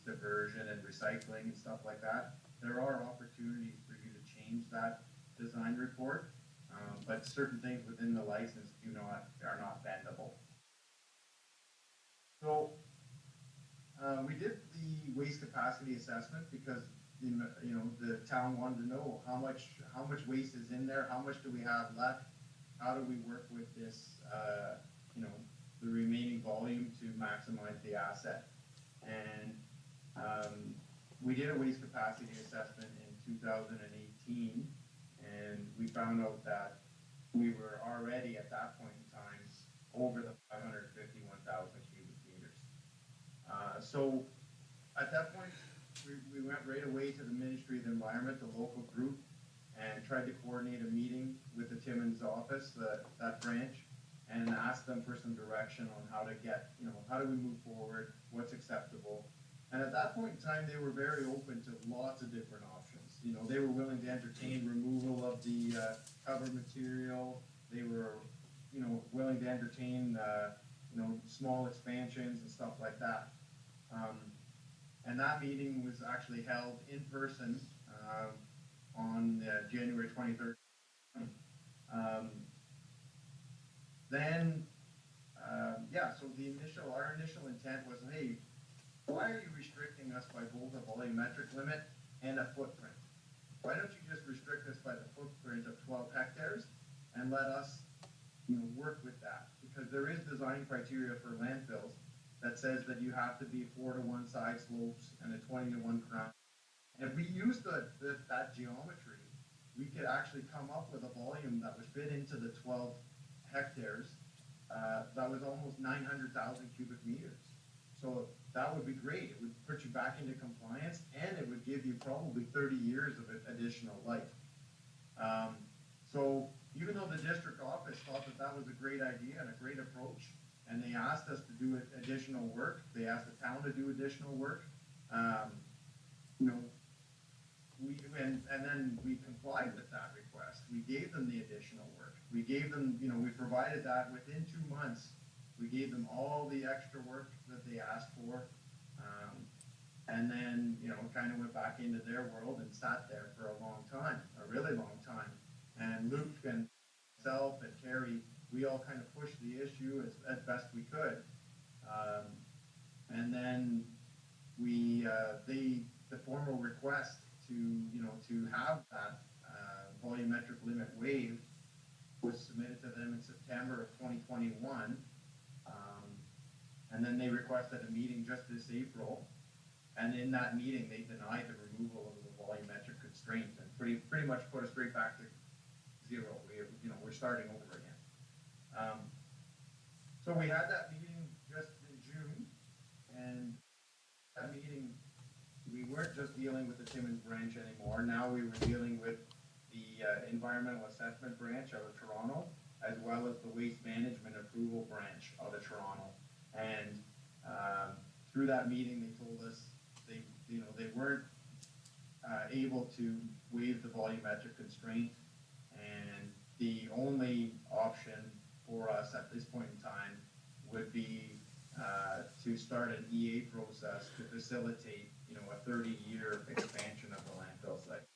diversion and recycling and stuff like that, there are opportunities for you to change that design report, but certain things within the license are not bendable. So we did the waste capacity assessment because the town wanted to know how much waste is in there, how much do we have left, how do we work with this the remaining volume to maximize the asset. And we did a waste capacity assessment in 2018, and we found out that we were already at that point in time over the 551,000 cubic meters. So at that point, we went right away to the Ministry of the Environment, the local group, and tried to coordinate a meeting with the Timmins office, that branch, and asked them for some direction on how to get, how do we move forward, what's acceptable. And at that point in time, they were very open to lots of different options. They were willing to entertain removal of the cover material. They were, willing to entertain, small expansions and stuff like that. And that meeting was actually held in person on January 23rd. So our initial intent was, hey, why are you restricting us by both a volumetric limit and a footprint? Why don't you just restrict us by the footprint of 12 hectares and let us, work with that? Because there is design criteria for landfills that says that you have to be 4-to-1 side slopes and a 20-to-1 crown. And if we used that geometry, we could actually come up with a volume that would fit into the 12 hectares. That was almost 900,000 cubic meters. So that would be great. It would put you back into compliance, and it would give you probably 30 years of additional life. So even though the district office thought that was a great idea and a great approach, and they asked us to do additional work, they asked the town to do additional work, and then we complied with that request. We gave them the additional work. We gave them, we provided that within 2 months. We gave them all the extra work that they asked for, and then, kind of went back into their world and sat there for a long time, a really long time. And Luke and myself and Terry, we all kind of pushed the issue as best we could. And then the formal request to have that volumetric limit waived was submitted to them in September of 2021. And then they requested a meeting just this April. And in that meeting, they denied the removal of the volumetric constraint and pretty much put us straight back to zero. We're starting over again. So we had that meeting just in June, and that meeting, we weren't just dealing with the Timmins branch anymore. Now we were dealing with the environmental assessment branch out of Toronto, as well as the waste management approval branch out of Toronto. And through that meeting, they told us they weren't able to waive the volumetric constraint, and the only option for us at this point in time would be to start an EA process to facilitate, a 30-year expansion of the landfill site.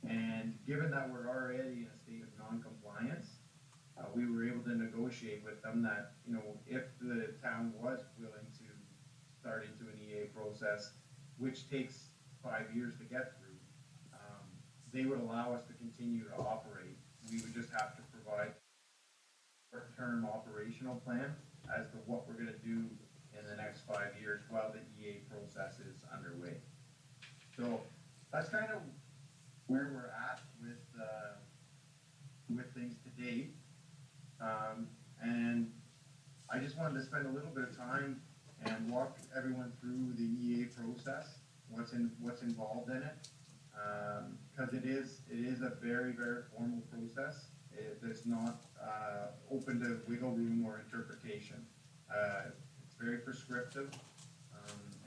And given that we're already in a state of non-compliance, we were able to negotiate with them that, if the town was willing to start into an EA process, which takes 5 years to get through, they would allow us to continue to operate. We would just have to provide a short-term operational plan as to what we're going to do in the next 5 years while the EA process is underway. So that's kind of where we're at with things to date. And I just wanted to spend a little bit of time and walk everyone through the EA process, what's involved in it, because it is a very, very formal process. It's not open to wiggle room or interpretation. It's very prescriptive,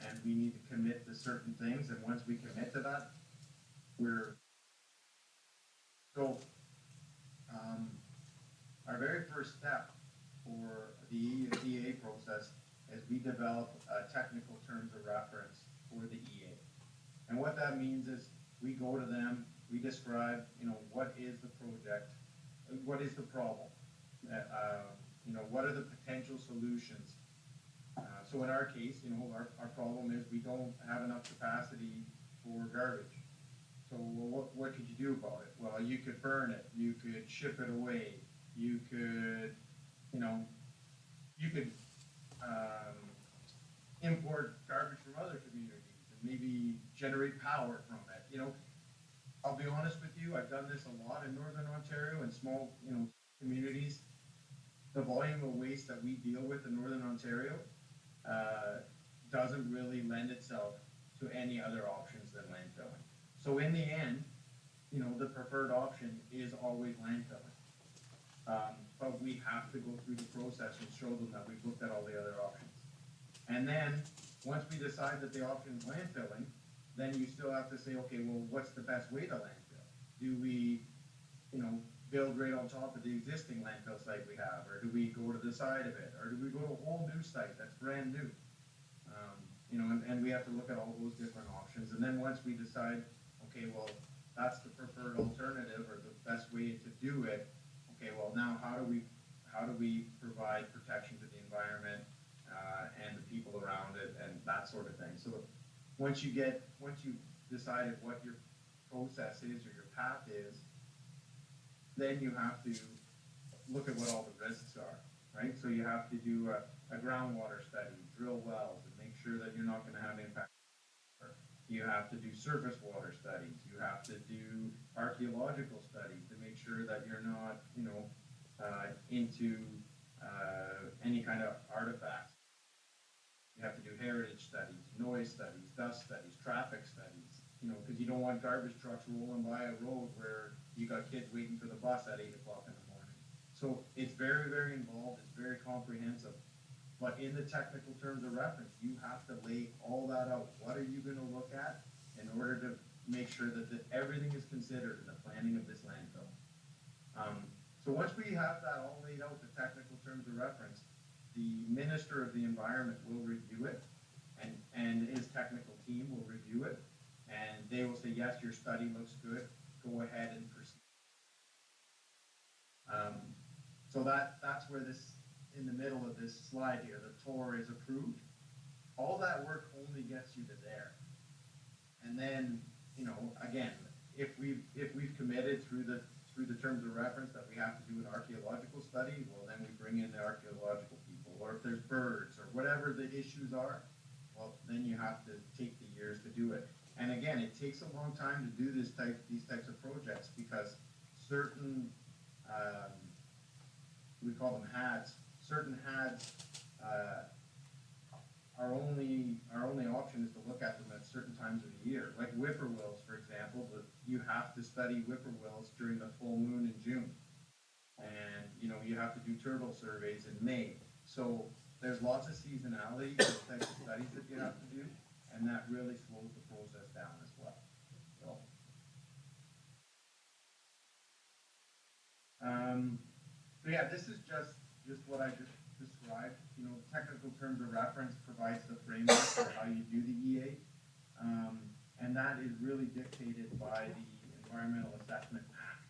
and we need to commit to certain things. And once we commit to that, our very first step for the EA process is we develop technical terms of reference for the EA. And what that means is we go to them, we describe, what is the project, what is the problem, what are the potential solutions. So in our case, our problem is we don't have enough capacity for garbage. So what could you do about it? Well, you could burn it, you could ship it away, you could you know, you could, import garbage from other communities and maybe generate power from it, you know. I'll be honest with you, I've done this a lot in Northern Ontario in small, you know, communities. The volume of waste that we deal with in Northern Ontario doesn't really lend itself to any other options than landfilling. So in the end, you know, the preferred option is always landfilling. But we have to go through the process and show them that we've looked at all the other options. And then, once we decide that the option is landfilling, then you still have to say, okay, well, what's the best way to landfill? Do we, you know, build right on top of the existing landfill site we have, or do we go to the side of it, or do we go to a whole new site that's brand new? You know, and we have to look at all those different options. And then once we decide, okay, well, that's the preferred alternative or the best way to do it. Okay, well, now how do we provide protection to the environment and the people around it and that sort of thing. So once you've decided what your process is or your path is, then you have to look at what all the risks are, right? So you have to do a groundwater study, drill wells, and make sure that you're not going to have impact. You have to do surface water studies. You have to do archaeological studies to make sure that you're not, you know, into any kind of artifacts. You have to do heritage studies, noise studies, dust studies, traffic studies, you know, because you don't want garbage trucks rolling by a road where you got kids waiting for the bus at 8 o'clock in the morning. So it's very, very involved. It's very comprehensive. But in the technical terms of reference, you have to lay all that out. What are you going to look at in order to make sure that everything is considered in the planning of this landfill? So once we have that all laid out, the technical terms of reference, the Minister of the Environment will review it, and his technical team will review it, and they will say, yes, your study looks good, go ahead and proceed. So that's where this, in the middle of this slide here, the TOR is approved. All that work only gets you to there. And then, you know, again, if we've committed through the terms of reference that we have to do an archaeological study, well, then we bring in the archaeological people. Or if there's birds or whatever the issues are, well, then you have to take the years to do it. And again, it takes a long time to do these types of projects because certain, we call them HADs, certain HADs, our only option is to look at them at certain times of the year. Like whippoorwills, for example, you have to study whippoorwills during the full moon in June. And, you know, you have to do turtle surveys in May. So there's lots of seasonality to the types of studies that you have to do, and that really slows the process down as well. So yeah, this is just what I just described. You know, technical terms of reference provides the framework for how you do the EA, and that is really dictated by the Environmental Assessment Act.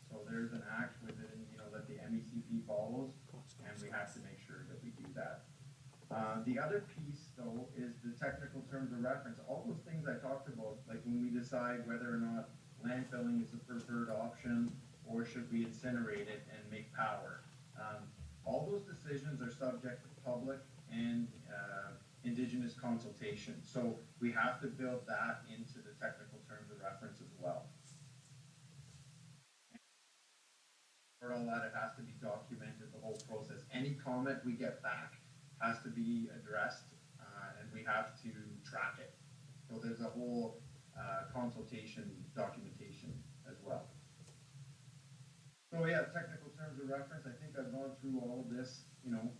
So there's an act within, you know, that the MECP follows, and we have to make sure that we do that. The other piece, though, is the technical terms of reference. All those things I talked about, like when we decide whether or not landfilling is the preferred option, or should we incinerate it and make power. All those decisions are subject to public and Indigenous consultation. So we have to build that into the technical terms of reference as well. For all that, it has to be documented, the whole process. Any comment we get back has to be addressed, and we have to track it. So there's a whole consultation documentation as well. So yeah, technical terms of reference, I think I've gone through all of this, you know,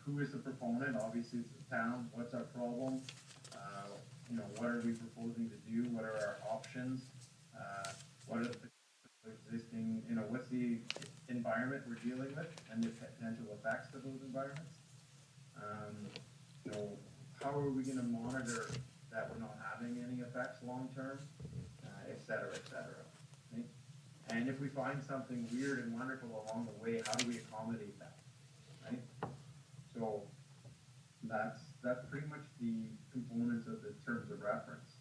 who is the proponent? Obviously it's the town. What's our problem? You know, what are we proposing to do? What are our options? What are the existing, you know, what's the environment we're dealing with and the potential effects of those environments? You know, how are we going to monitor that we're not having any effects long term, et cetera, et cetera. Okay? And if we find something weird and wonderful along the way, how do we accommodate that? Right? So that's pretty much the components of the terms of reference.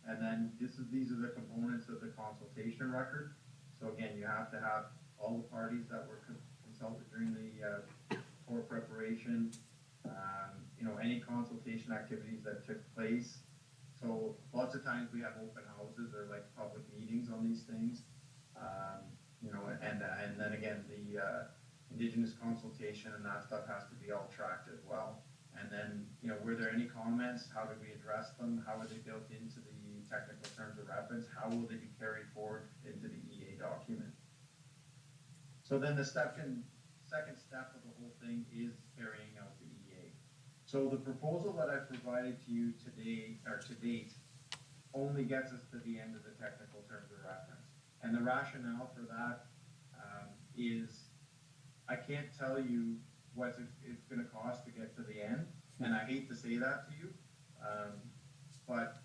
And then these are the components of the consultation record. So again, you have to have all the parties that were consulted during the report preparation, any consultation activities that took place. So lots of times we have open houses or like public meetings on these things. And then again, the Indigenous consultation and that stuff has to be all tracked as well. And then, were there any comments? How did we address them? How were they built into the technical terms of reference? How will they be carried forward into the EA document? So then the second step of the whole thing is carrying out the EA. So the proposal that I've provided to you today, or to date, only gets us to the end of the technical terms of reference. And the rationale for that is I can't tell you what it's going to cost to get to the end, and I hate to say that to you, but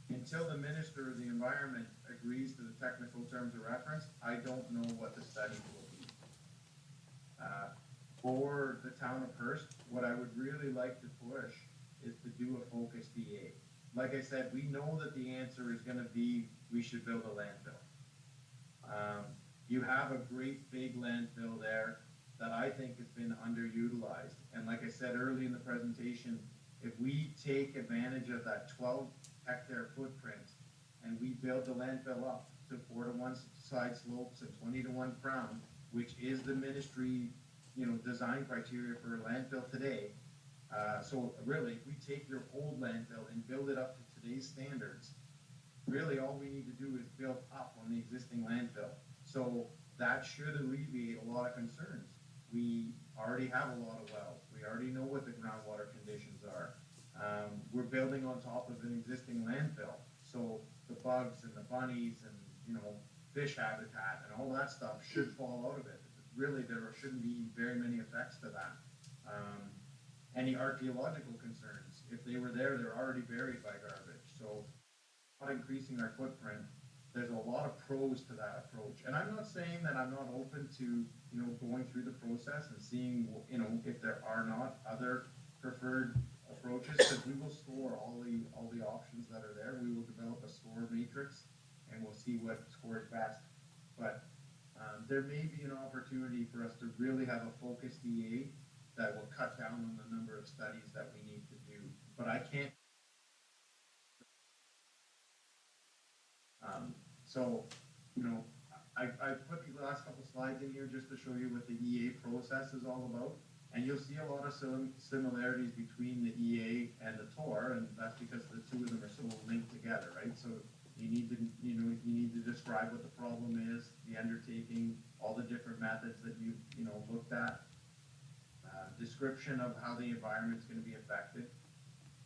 until the Minister of the Environment agrees to the technical terms of reference, I don't know what the study will be. For the town of Hearst, what I would really like to push is to do a focused EA. Like I said, we know that the answer is going to be we should build a landfill. You have a great big landfill there that I think has been underutilized. And like I said early in the presentation, if we take advantage of that 12-hectare footprint and we build the landfill up to 4-to-1 side slopes and 20-to-1 crown, which is the ministry, design criteria for a landfill today. So really, if we take your old landfill and build it up to today's standards, really all we need to do is build up on the existing landfill. So that should alleviate a lot of concerns. We already have a lot of wells. We already know what the groundwater conditions are. We're building on top of an existing landfill. So the bugs and the bunnies and, fish habitat and all that stuff should fall out of it. Really, there shouldn't be very many effects to that. Any archaeological concerns, if they were there, they're already buried by garbage. So by increasing our footprint, there's a lot of pros to that approach. And I'm not saying that I'm not open to, going through the process and seeing, if there are not other preferred approaches, because we will score all the options that are there. We will develop a score matrix and we'll see what scores best. But there may be an opportunity for us to really have a focused EA that will cut down on the number of studies that we need to do. But I can't. I put the last couple slides in here just to show you what the EA process is all about. And you'll see a lot of similarities between the EA and the TOR, and that's because the two of them are so linked together, right? So you need to describe what the problem is, the undertaking, all the different methods that you've looked at, description of how the environment's going to be affected,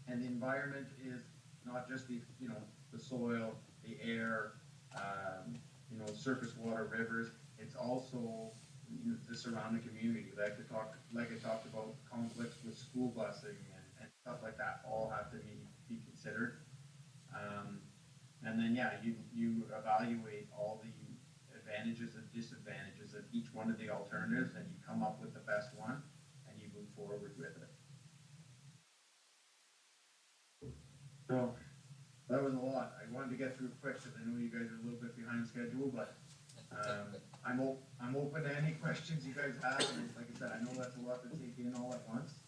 and the environment is not just the soil, the air, surface water, rivers. It's also the surrounding community. Like I talked about, conflicts with school busing and stuff like that all have to be considered. And then, you evaluate all the advantages and disadvantages of each one of the alternatives, and you come up with the best one, and you move forward with it. So that was a lot. I wanted to get through it quick because I know you guys are a little bit behind schedule, but I'm open to any questions you guys have. And like I said, I know that's a lot to take in all at once.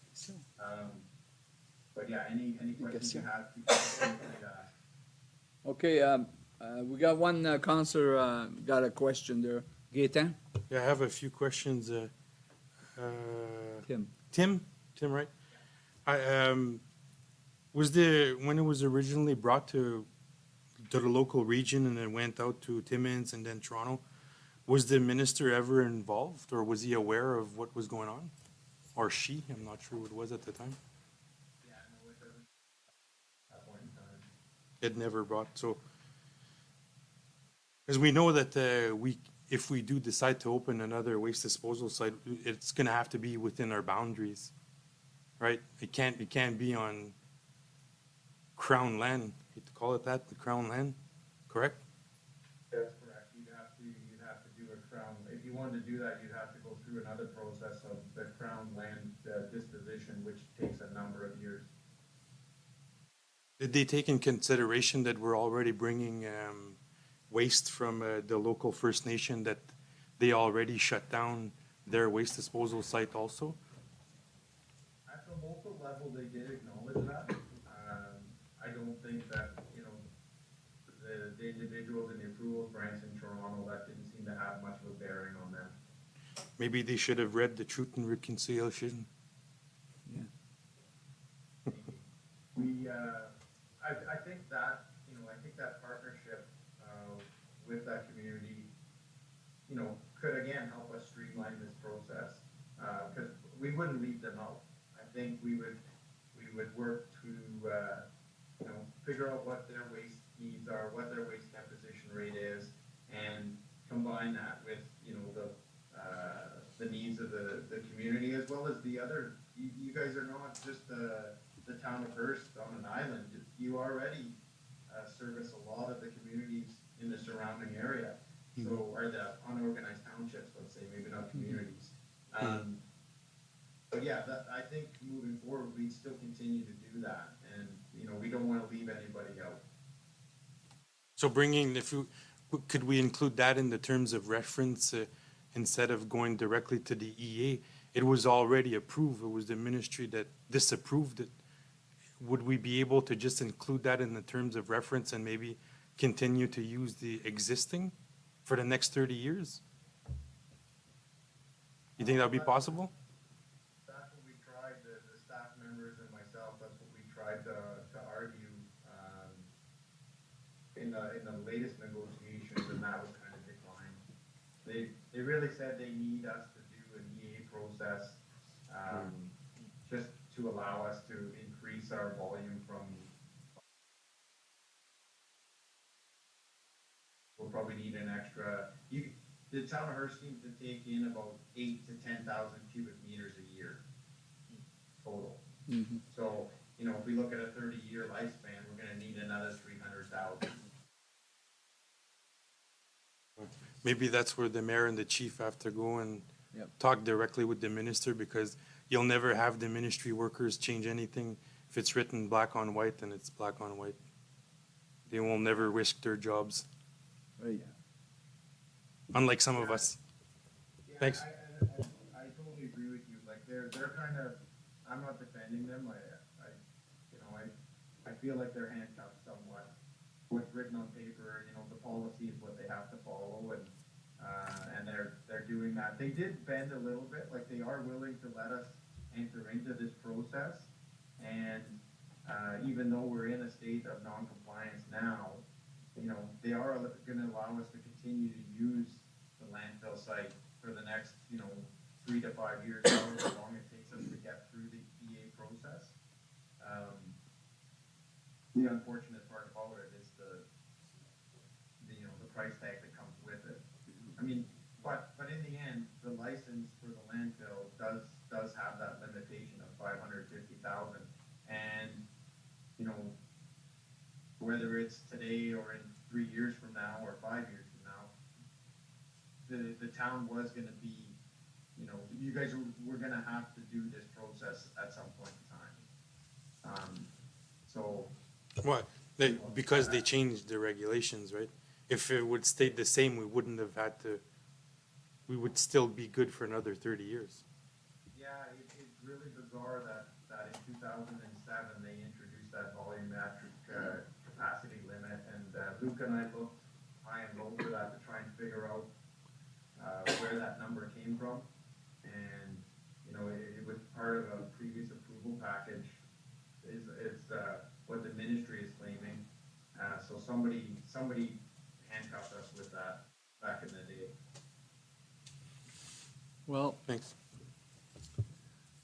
But yeah, any questions you have, feel free to ask. Okay, we got one counselor got a question there. Gaetan? Yeah, I have a few questions. Tim, right? When it was originally brought to the local region and it went out to Timmins and then Toronto, was the minister ever involved, or was he aware of what was going on? Or she? I'm not sure who it was at the time. Yeah, no, it doesn't. At that point in time. It never brought, so. Because we know that if we do decide to open another waste disposal site, it's going to have to be within our boundaries, right? It can't be on Crown land. I hate to call it that, the Crown land, correct? That's correct. You'd have to do a Crown. If you wanted to do that, you'd have to go through another process of the Crown land disposition, which takes a number of years. Did they take in consideration that we're already bringing waste from the local First Nation, that they already shut down their waste disposal site also? level, they did acknowledge that. I don't think that, you know, the individuals in the approvals branch in Toronto, that didn't seem to have much of a bearing on them. Maybe they should have read the Truth and Reconciliation. We, I think that, you know, I think that partnership, with that community, you know, could again help us streamline this process, because we wouldn't leave them out. I think we would work to, you know, figure out what their waste needs are, what their waste deposition rate is, and combine that with, you know, the needs of the community, as well as the other, you guys are not just the town of Hearst on an island. You already service a lot of the communities in the surrounding area. So, or the unorganized townships, let's say, maybe not communities. But yeah, I think moving forward, we still continue to do that, and, you know, we don't want to leave anybody out. So could we include that in the terms of reference, instead of going directly to the EA? It was already approved. It was the ministry that disapproved it. Would we be able to just include that in the terms of reference and maybe continue to use the existing for the next 30 years? You think that would be possible? That's what we tried, the staff members and myself, that's what we tried to argue, in the latest negotiations, and that was kind of declined. They really said they need us to do an EA process, just to allow us to increase our volume from. We'll probably need an extra, the town of Hearst seems to take in about 8,000 to 10,000 cubic meters a year total. So, you know, if we look at a 30-year lifespan, we're gonna need another 300,000. Maybe that's where the mayor and the chief have to go and Yep. talk directly with the minister, because you'll never have the ministry workers change anything. If it's written black on white, then it's black on white. They will never risk their jobs, Oh, yeah. unlike some of us. Yeah, Thanks. I totally agree with you, like, they're kind of, I'm not defending them, you know, I feel like they're handcuffed somewhat. What's written on paper, you know, the policy is what they have to follow, and they're doing that. They did bend a little bit, like, they are willing to let us enter into this process, and, even though we're in a state of non-compliance now, you know, they are gonna allow us to continue to use the landfill site for the next, you know, 3 to 5 years, however long it takes us to get through the EA process. The unfortunate part about it is the you know, the price tag that comes with it. I mean, but in the end, the license for the landfill does have that limitation of 550,000, and, you know, whether it's today or in 3 years from now or 5 years from now, the town was gonna be, you know, you guys were gonna have to do this process at some point in time. So. What? Because they changed the regulations, right? If it would stay the same, we wouldn't have had to, we would still be good for another 30 years. Yeah, it's really bizarre that in 2007, they introduced that volumetric capacity limit, and Luke and I looked high and low for that to try and figure out where that number came from. And, you know, it was part of a previous approval package, is what the ministry is claiming. So somebody handcuffed us with that back in the day. Well, Thanks.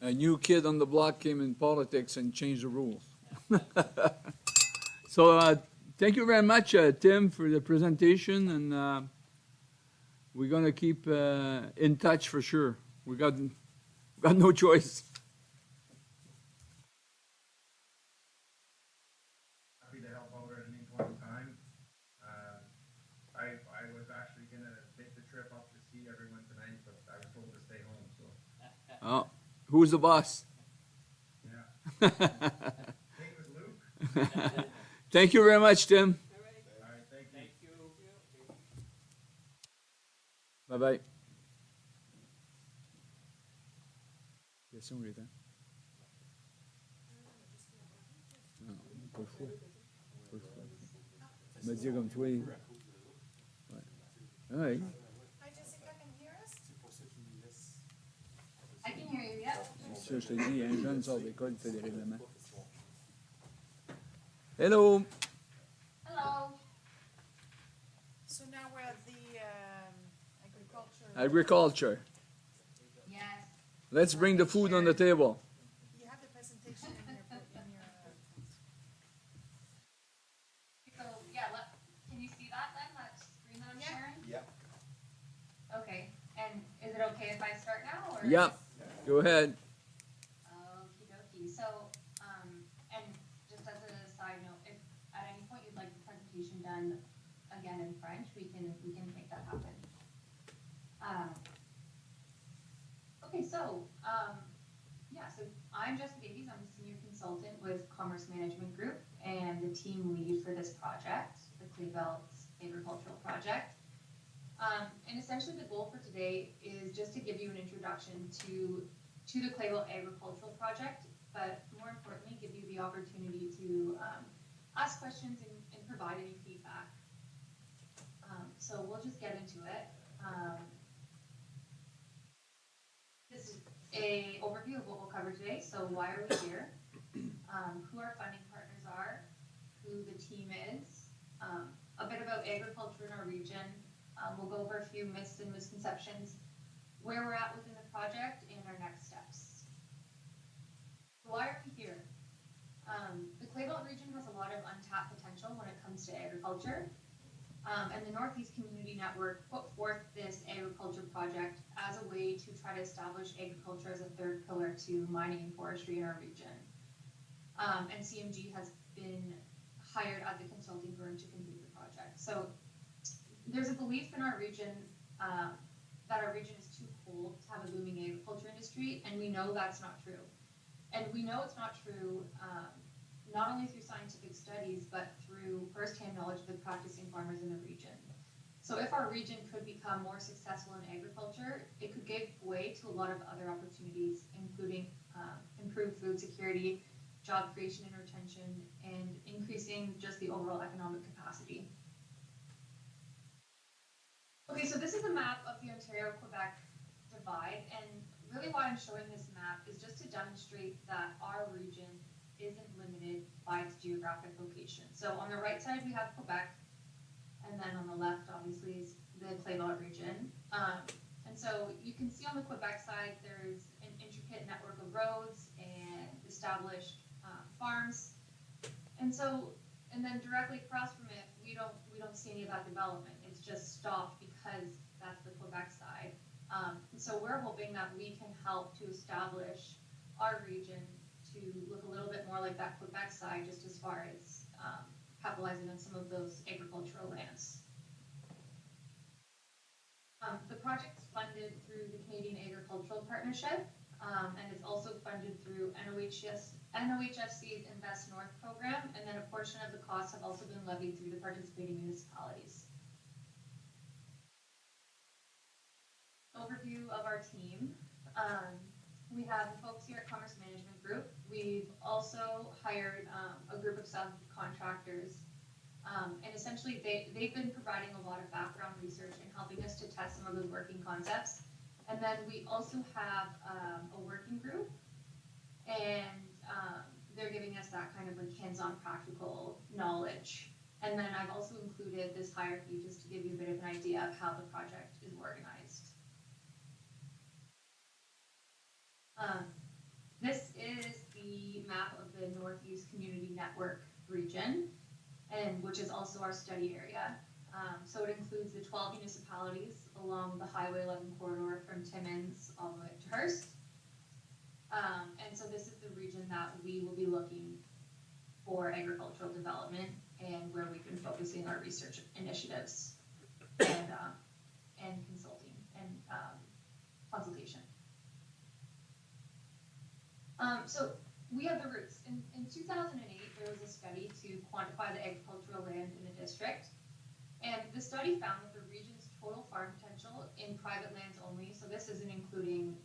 a new kid on the block came in politics and changed the rules. So, thank you very much, Tim, for the presentation, and we're gonna keep in touch for sure. We got no choice. Happy to help out at any point in time. I was actually gonna make the trip up to see everyone tonight, but I was told to stay home, so, Oh, who's the boss? yeah. Hey, it was Luke. Thank you very much, Tim. All right, thank you. Bye-bye. Question, Rita? Pas le choix. Pas le choix. Me dire comme toi. Ouais. Ouais. Hi, Jessica, can you hear us? I can hear you, yep. C'est ça, je te dis, il y a un jeune sort d'école qui fait des règlements. Hello! Hello. So now we're at the agriculture. Agriculture. Yes. Let's bring the food on the table. You have the presentation in your. So, yeah, can you see that then, that screen that I'm Yeah. sharing? Yeah. Okay, and is it okay if I start now, or? Yeah, go ahead. Okie dokie, so, and just as a side note, if at any point you'd like the presentation done again in French, we can make that happen. Okay, so, yeah, so I'm Jessica Davies, I'm a senior consultant with Commerce Management Group and the team lead for this project, the Clay Belt Agricultural Project. And essentially the goal for today is just to give you an introduction to the Clay Belt Agricultural Project, but more importantly, give you the opportunity to ask questions and provide any feedback. So we'll just get into it. This is an overview of what we'll cover today. So why are we here? Who our funding partners are, who the team is, a bit about agriculture in our region. We'll go over a few myths and misconceptions, where we're at within the project, and our next steps. Why are we here? The Clay Belt region has a lot of untapped potential when it comes to agriculture. And the Northeast Community Network put forth this agriculture project as a way to try to establish agriculture as a third pillar to mining and forestry in our region. And CMG has been hired as the consulting firm to complete the project. So there's a belief in our region that our region is too cold to have a booming agriculture industry, and we know that's not true. And we know it's not true not only through scientific studies, but through firsthand knowledge of the practicing farmers in the region. So if our region could become more successful in agriculture, it could give way to a lot of other opportunities, including improved food security, job creation and retention, and increasing just the overall economic capacity. Okay, so this is a map of the Ontario-Quebec divide, and really why I'm showing this map is just to demonstrate that our region isn't limited by its geographic location. So on the right side, we have Quebec, and then on the left, obviously, is the Clay Belt region. And so you can see on the Quebec side, there's an intricate network of roads and established farms. And then directly across from it, we don't see any of that development. It's just stopped because that's the Quebec side. And so we're hoping that we can help to establish our region to look a little bit more like that Quebec side, just as far as capitalizing on some of those agricultural lands. The project is funded through the Canadian Agricultural Partnership, and it's also funded through NOHFC's Invest North program, and then a portion of the costs have also been levied through the participating municipalities. Overview of our team. We have the folks here at Commerce Management Group. We've also hired a group of subcontractors, and essentially they've been providing a lot of background research and helping us to test some of those working concepts. And then we also have a working group, and they're giving us that kind of like hands-on practical knowledge. And then I've also included this hierarchy just to give you a bit of an idea of how the project is organized. This is the map of the Northeast Community Network region, and which is also our study area. So it includes the 12 municipalities along the Highway 11 corridor from Timmins all the way up to Hearst. And so this is the region that we will be looking for agricultural development and where we've been focusing our research initiatives and consulting and consultation. So we have the roots. In 2008, there was a study to quantify the agricultural land in the district. And the study found that the region's total farm potential in private lands only, so this isn't including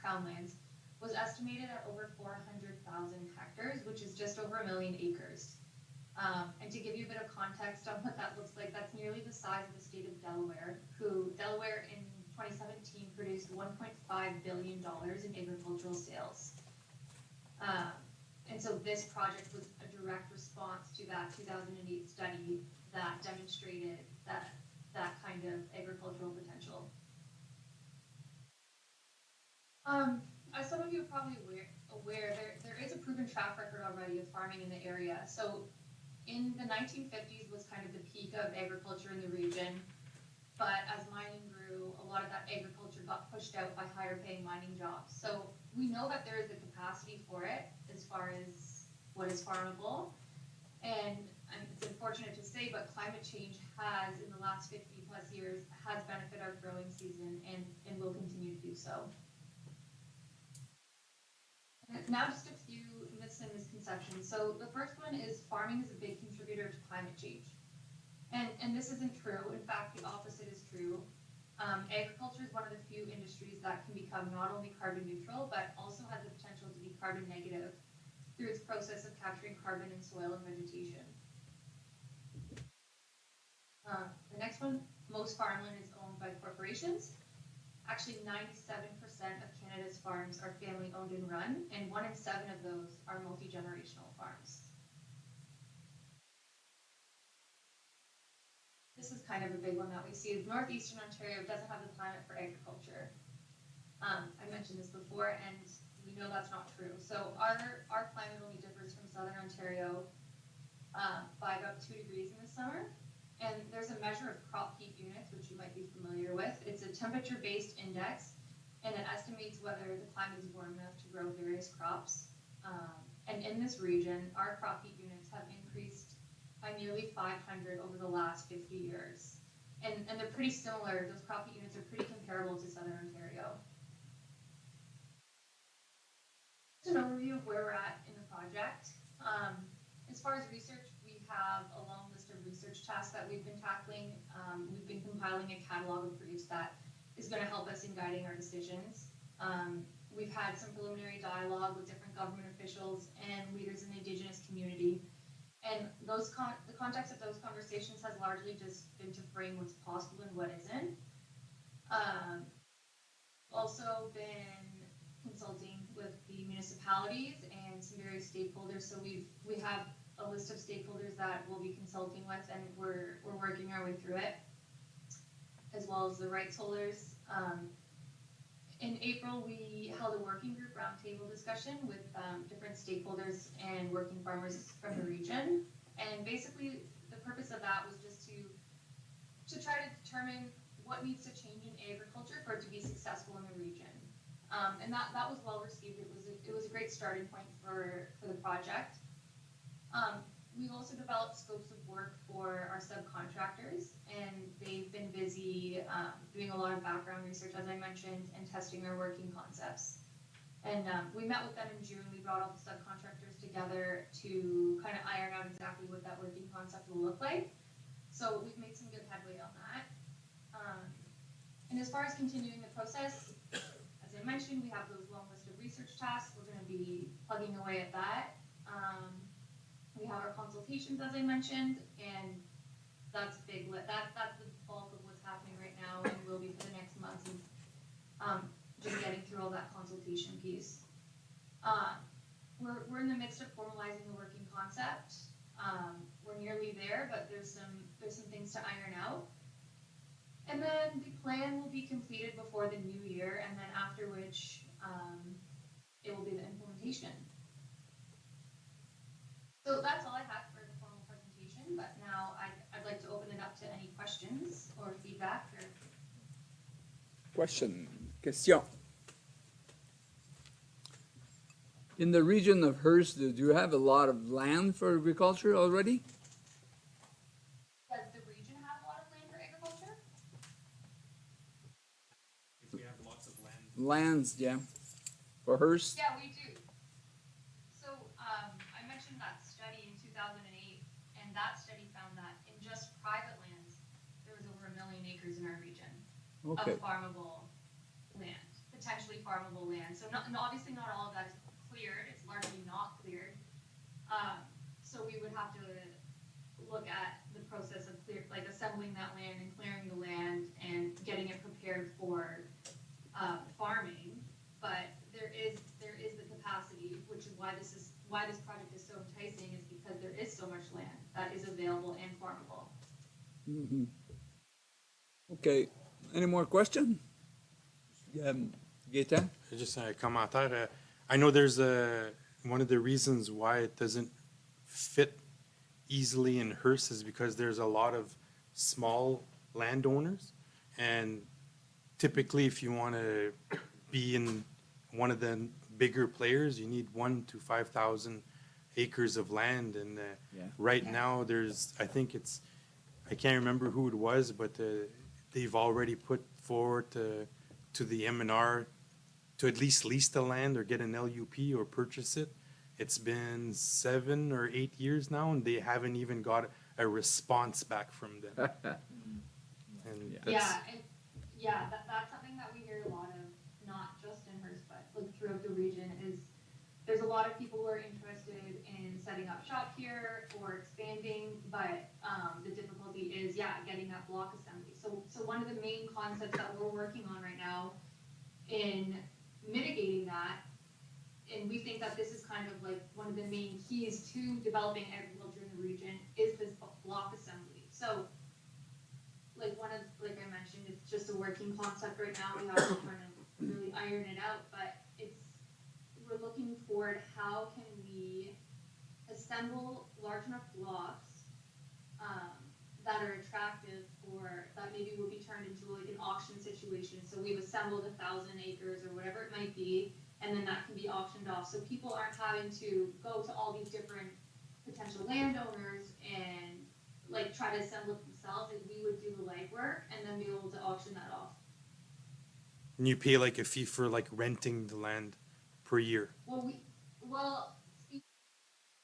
crown lands, was estimated at over 400,000 hectares, which is just over 1 million acres. And to give you a bit of context on what that looks like, that's nearly the size of the state of Delaware, who Delaware in 2017 produced $1.5 billion in agricultural sales. And so this project was a direct response to that 2008 study that demonstrated that kind of agricultural potential. As some of you are probably aware there is a proven track record already of farming in the area. So in the 1950s was kind of the peak of agriculture in the region, but as mining grew, a lot of that agriculture got pushed out by higher paying mining jobs. So we know that there is the capacity for it as far as what is farmable. And it's unfortunate to say, but climate change has, in the last 50 plus years, has benefited our growing season and will continue to do so. Now just a few myths and misconceptions. So the first one is farming is a big contributor to climate change. And this isn't true. In fact, the opposite is true. Agriculture is one of the few industries that can become not only carbon neutral, but also has the potential to be carbon negative through its process of capturing carbon in soil and vegetation. The next one, most farmland is owned by corporations. Actually, 97% of Canada's farms are family-owned and run, and 1 in 7 of those are multi-generational farms. This is kind of a big one that we see. Northeastern Ontario doesn't have the climate for agriculture. I mentioned this before, and we know that's not true. So our climate only differs from Southern Ontario by about 2 degrees in the summer. And there's a measure of crop heat units, which you might be familiar with. It's a temperature-based index, and it estimates whether the climate is warm enough to grow various crops. And in this region, our crop heat units have increased by nearly 500 over the last 50 years. And they're pretty similar. Those crop heat units are pretty comparable to Southern Ontario. Just an overview of where we're at in the project. As far as research, we have a long list of research tasks that we've been tackling. We've been compiling a catalog of briefs that is going to help us in guiding our decisions. We've had some preliminary dialogue with different government officials and leaders in the Indigenous community. And the context of those conversations has largely just been to frame what's possible and what isn't. Also been consulting with the municipalities and some various stakeholders. So we have a list of stakeholders that we'll be consulting with, and we're working our way through it, as well as the rights holders. In April, we held a working group roundtable discussion with different stakeholders and working farmers from the region. And basically, the purpose of that was just to try to determine what needs to change in agriculture for it to be successful in the region. And that was well received. It was a great starting point for the project. We've also developed scopes of work for our subcontractors, and they've been busy doing a lot of background research, as I mentioned, and testing our working concepts. And we met with them in June. We brought all the subcontractors together to kind of iron out exactly what that working concept will look like. So we've made some good headway on that. And as far as continuing the process, as I mentioned, we have those long list of research tasks. We're going to be plugging away at that. We have our consultations, as I mentioned, and that's big. That's the bulk of what's happening right now, and will be for the next month. And just getting through all that consultation piece. We're in the midst of formalizing the working concept. We're nearly there, but there's some things to iron out. And then the plan will be completed before the new year, and then after which it will be the implementation. So that's all I have for the formal presentation, but now I'd like to open it up to any questions or feedback. Question. In the region of Hearst, do you have a lot of land for agriculture already? Does the region have a lot of land for agriculture? If we have lots of land. Lands, yeah. For Hearst? Yeah, we do. So I mentioned that study in 2008, and that study found that in just private lands, there was over 1 million acres in our region of farmable land, potentially farmable land. So obviously not all of that is cleared. It's largely not cleared. So we would have to look at the process of assembling that land and clearing the land and getting it prepared for farming. But there is the capacity, which is why this project is so enticing, is because there is so much land that is available and farmable. Mhm. Okay. Any more questions? Gaétan? Just a commentaire. I know there's one of the reasons why it doesn't fit easily in Hearst is because there's a lot of small landowners, and typically if you want to be in one of the bigger players, you need 1,000 to 5,000 acres of land, and Yeah. right now I can't remember who it was, but they've already put forward to the M&R to at least lease the land or get an LUP or purchase it. It's been 7 or 8 years now, and they haven't even got a response back from them. And That's something that we hear a lot of, not just in Hearst, but throughout the region, is there's a lot of people who are interested in setting up shop here or expanding, but the difficulty is, getting that block assembly. So one of the main concepts that we're working on right now in mitigating that, and we think that this is kind of one of the main keys to developing agriculture in the region, is this block assembly. So like I mentioned, it's just a working concept right now. We have to kind of really iron it out, but we're looking toward how can we assemble large enough blocks that are attractive that maybe will be turned into an auction situation. So we've assembled 1,000 acres or whatever it might be, and then that can be auctioned off. So people aren't having to go to all these different potential landowners and try to assemble it themselves. We would do the legwork and then be able to auction that off. And you pay a fee for renting the land per year.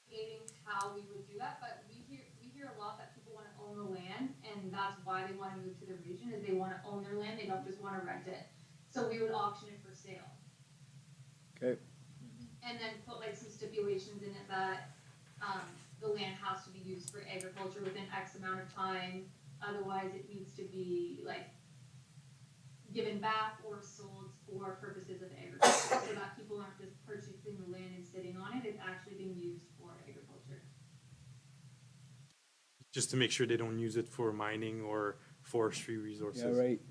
Speaking how we would do that, but we hear a lot that people want to own the land, and that's why they want to move to the region, is they want to own their land. They don't just want to rent it. So we would auction it for sale. Okay. And then put some stipulations in it that the land has to be used for agriculture within X amount of time. Otherwise, it needs to be given back or sold for purposes of agriculture, so that people aren't just purchasing the land and sitting on it. It's actually being used for agriculture. Just to make sure they don't use it for mining or forestry resources. Yeah, right.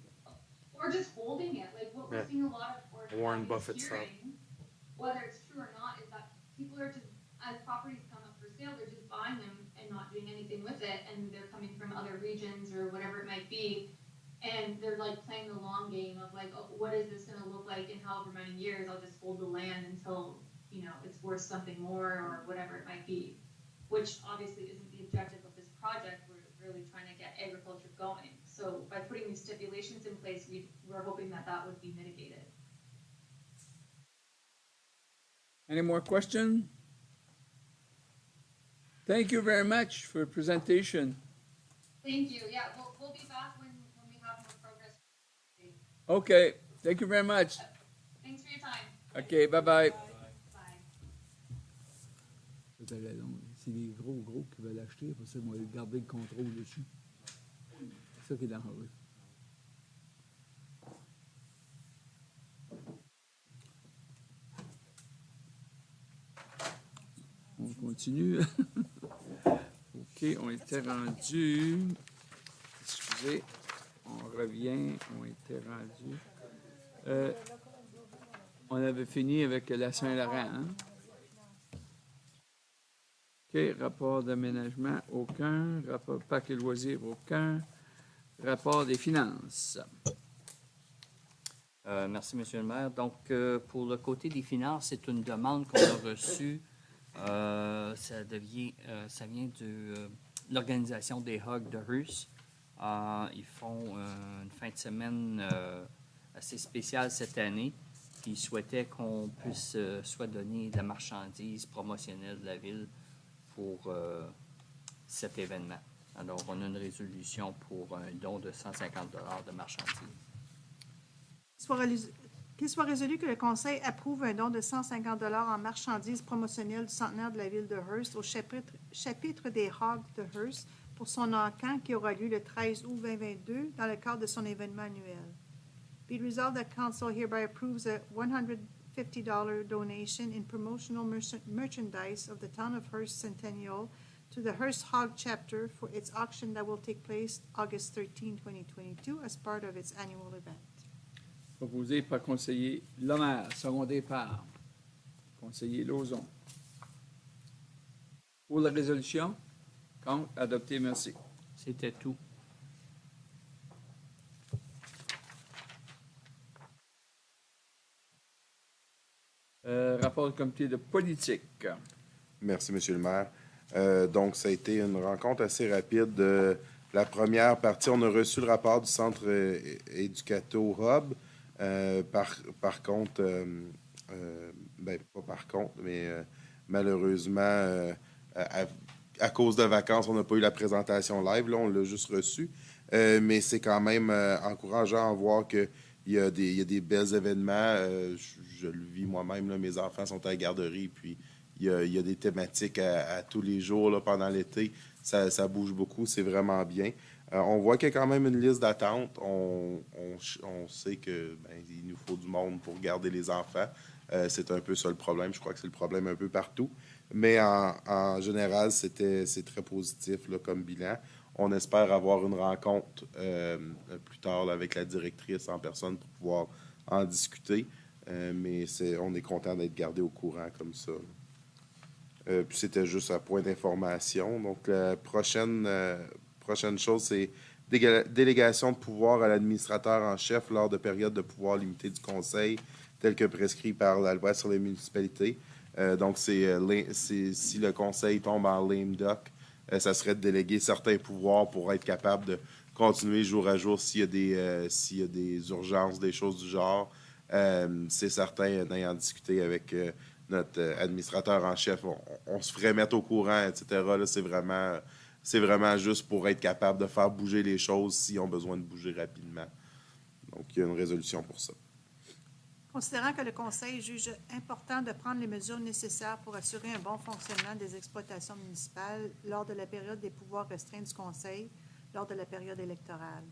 Or just holding it. What we're seeing a lot of Warren Buffett stuff. Whether it's true or not, is that people are just, as properties come up for sale, they're just buying them and not doing anything with it, and they're coming from other regions or whatever it might be, and they're playing the long game of what is this going to look like in however many years? I'll just hold the land until it's worth something more or whatever it might be, which obviously isn't the objective of this project. We're really trying to get agriculture going. So by putting these stipulations in place, we're hoping that would be mitigated. Any more questions? Thank you very much for your presentation. Thank you. Yeah, we'll be back when we have more progress. Okay. Thank you very much. Thanks for your time. OK, bye-bye. Bye. C'est les gros qui veulent acheter. Pour ça, ils vont garder le contrôle dessus. C'est ça qui est dangereux. On continue. OK, on était rendu. Excusez, on revient. On était rendu. On avait fini avec la Saint-Laurent. Hein? OK, rapport d'aménagement, aucun. Rapport parc et loisirs, aucun. Rapport des finances. Merci, M. le maire. Donc, pour le côté des finances, c'est une demande qu'on a reçue. Ça vient de l'organisation des Hogs de Hearst. Ils font une fin de semaine assez spéciale cette année. Puis ils souhaitaient qu'on puisse soit donner de la marchandise promotionnelle de la ville pour cet événement. Alors, on a une résolution pour un don de 150 $ de marchandises. Qu'il soit résolu que le Conseil approuve un don de 150 $ en marchandises promotionnelles du centenaire de la ville de Hearst au chapitre des Hogs de Hearst pour son encamp qui aura lieu le 13 août 2022 dans le cadre de son événement annuel. Be it resolved that council hereby approves a $150 donation in promotional merchandise of the Town of Hearst Centennial to the Hearst Hog Chapter for its auction that will take place August 13, 2022 as part of its annual event. Proposé par conseiller Lemaire, secondé par conseiller Lauzon. Pour la résolution, contre, adopté, merci. C'était tout. Rapport du comité de politique. Merci, Monsieur le maire. Donc, ça a été une rencontre assez rapide. La première partie, on a reçu le rapport du Centre Éducato Hub. Par contre, pas par contre, mais malheureusement, à cause de vacances, on n'a pas eu la présentation live. Là, on l'a juste reçu. Mais c'est quand même encourageant à voir qu'il y a des bels événements. Je le vis moi-même. Là, mes enfants sont à la garderie. Puis, il y a des thématiques à tous les jours là, pendant l'été. Ça bouge beaucoup. C'est vraiment bien. On voit qu'il y a quand même une liste d'attente. On sait que il nous faut du monde pour garder les enfants. C'est un peu ça le problème. Je crois que c'est le problème un peu partout. Mais en général, c'est très positif là, comme bilan. On espère avoir une rencontre plus tard là, avec la directrice en personne pour pouvoir en discuter. Mais on est content d'être gardé au courant comme ça. Puis c'était juste un point d'information. Donc, la prochaine chose, c'est délégation de pouvoir à l'administrateur en chef lors de périodes de pouvoir limité du Conseil, tel que prescrit par la loi sur les municipalités. Donc, si le Conseil tombe en lame duck, ça serait de déléguer certains pouvoirs pour être capable de continuer jour à jour s'il y a des urgences, des choses du genre. C'est certain, en ayant discuté avec notre administrateur en chef, on se ferait mettre au courant, etc. Là, c'est vraiment juste pour être capable de faire bouger les choses s'ils ont besoin de bouger rapidement. Donc, il y a une résolution pour ça. Considérant que le Conseil juge important de prendre les mesures nécessaires pour assurer un bon fonctionnement des exploitations municipales lors de la période des pouvoirs restreints du Conseil, lors de la période électorale,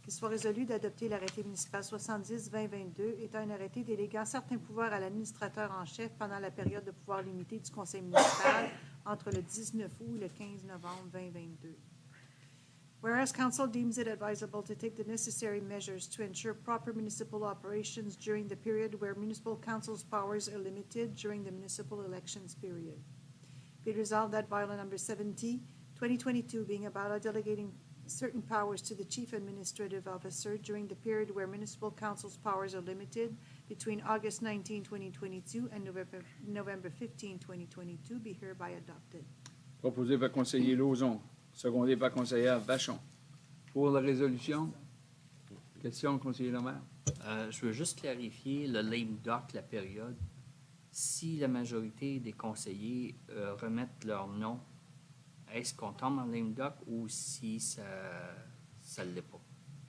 qu'il soit résolu d'adopter l'arrêté municipal 70-2022 étant un arrêté déléguant certains pouvoirs à l'administrateur en chef pendant la période de pouvoir limité du Conseil municipal entre le 19 août et le 15 novembre 2022. Whereas Council deems it advisable to take the necessary measures to ensure proper municipal operations during the period where municipal council's powers are limited during the municipal elections period. Be it resolved that bylaw number 70, 2022, being a bylaw delegating certain powers to the chief administrative officer during the period where municipal council's powers are limited between August 19, 2022 and November 15, 2022, be hereby adopted. Proposé par conseiller Lauzon, secondé par conseillère Vachon. Pour la résolution, question, conseiller Lemaire. Je veux juste clarifier le lame duck, la période. Si la majorité des conseillers remettent leur nom, est-ce qu'on tombe en lame duck ou si ça ne l'est pas?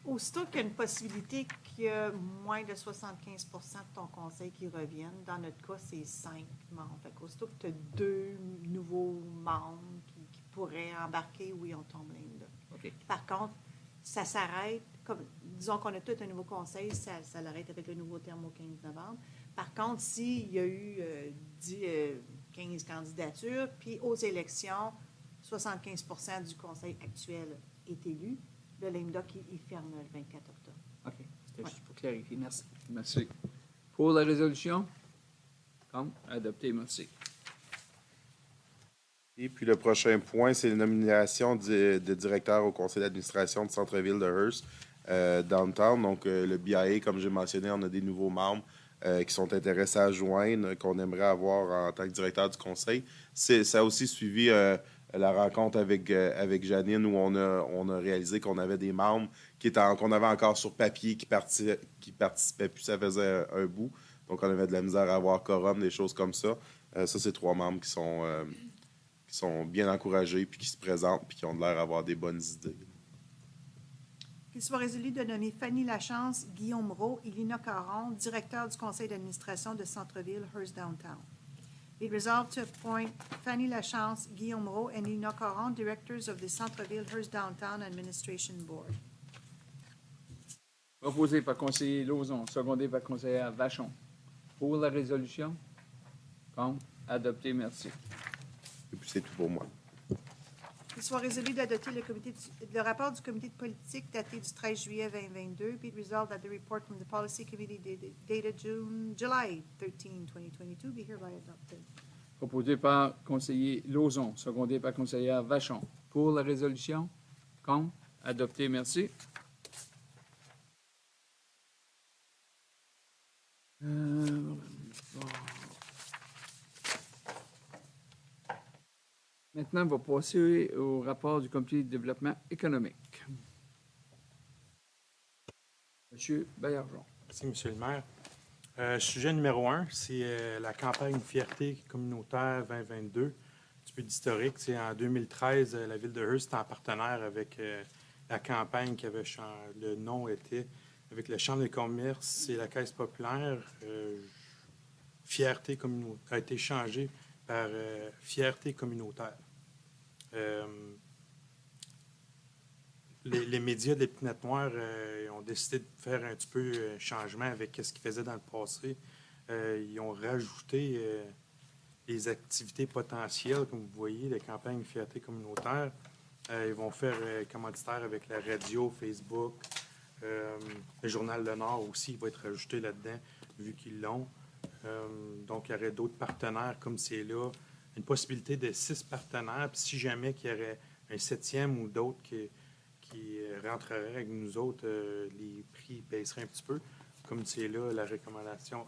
Aussitôt qu'il y a une possibilité qu'il y a moins de 75 de ton conseil qui reviennent, dans notre cas, c'est 5 membres. Fait qu'aussitôt que tu as 2 nouveaux membres qui pourraient embarquer, oui, on tombe lame duck. OK. Par contre, ça s'arrête, comme disons qu'on a tout un nouveau conseil, ça l'arrête avec le nouveau terme au 15 novembre. Par contre, s'il y a eu 15 candidatures, puis aux élections, 75 du conseil actuel est élu, le lame duck, il ferme le 24 octobre. OK. C'était juste pour clarifier. Merci. Merci. Pour la résolution, contre, adopté, merci. Et puis le prochain point, c'est la nomination de directeur au conseil d'administration du centre-ville de Hearst, downtown. Donc, le BIA, comme j'ai mentionné, on a des nouveaux membres qui sont intéressés à joindre, qu'on aimerait avoir en tant que directeur du conseil. Ça a aussi suivi la rencontre avec Janine, où on a réalisé qu'on avait des membres qu'on avait encore sur papier qui participaient plus, ça faisait un bout. Donc, on avait de la misère à avoir quorum, des choses comme ça. Ça, c'est 3 membres qui sont bien encouragés, puis qui se présentent, puis qui ont l'air d'avoir des bonnes idées. Qu'il soit résolu de nommer Fanny Lachance, Guillaume Roux et Lina Caron, directeur du conseil d'administration de Centre-ville Hearst Downtown. Be it resolved to appoint Fanny Lachance, Guillaume Rowe, and Nina Caron, Directors of the Centre-Ville Hearst Downtown Administration Board. Proposé par conseiller Lauzon, secondé par conseillère Vachon. Pour la résolution? Contre? Adopté, merci. Et puis c'est tout pour moi. Qu'il soit résolu d'adopter le rapport du comité de politique daté du 13 juillet 2022. Be it resolved that the report from the policy committee dated July 13, 2022 be hereby adopted. Proposé par conseiller Lauzon, secondé par conseillère Vachon. Pour la résolution? Contre? Adopté, merci. Bon. Maintenant, on va passer au rapport du comité de développement économique. Monsieur Baillargeon. Merci, Monsieur le maire. Sujet numéro 1, c'est la campagne Fierté communautaire 2022. Un petit peu d'historique. C'est en 2013, la ville de Hearst était en partenaire avec la campagne qui avait changé. Le nom était avec la Chambre de commerce et la Caisse populaire. Fierté communautaire a été changé par Fierté communautaire. Les médias de l'Épinette Noire ont décidé de faire un petit peu un changement avec ce qu'ils faisaient dans le passé. Ils ont rajouté les activités potentielles, comme vous voyez, les campagnes Fierté communautaire. Ils vont faire commanditaire avec la radio, Facebook, le Journal Le Nord aussi va être rajouté là-dedans, vu qu'ils l'ont. Donc, il y aurait d'autres partenaires comme c'est là. Une possibilité de 6 partenaires. Puis si jamais qu'il y aurait un 7e ou d'autres qui rentreraient avec nous autres, les prix baisseraient un petit peu. Comme c'est là, la recommandation,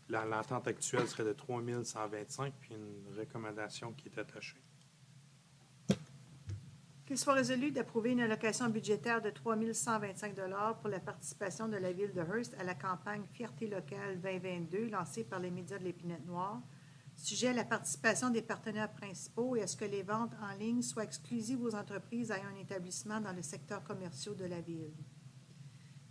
l'entente actuelle serait de 3 125, puis une recommandation qui est attachée. Qu'il soit résolu d'approuver une allocation budgétaire de 3 125 pour la participation de la ville de Hearst à la campagne Fierté locale 2022 lancée par les médias de l'Épinette Noire. Sujet à la participation des partenaires principaux et à ce que les ventes en ligne soient exclusives aux entreprises ayant un établissement dans le secteur commercial de la ville.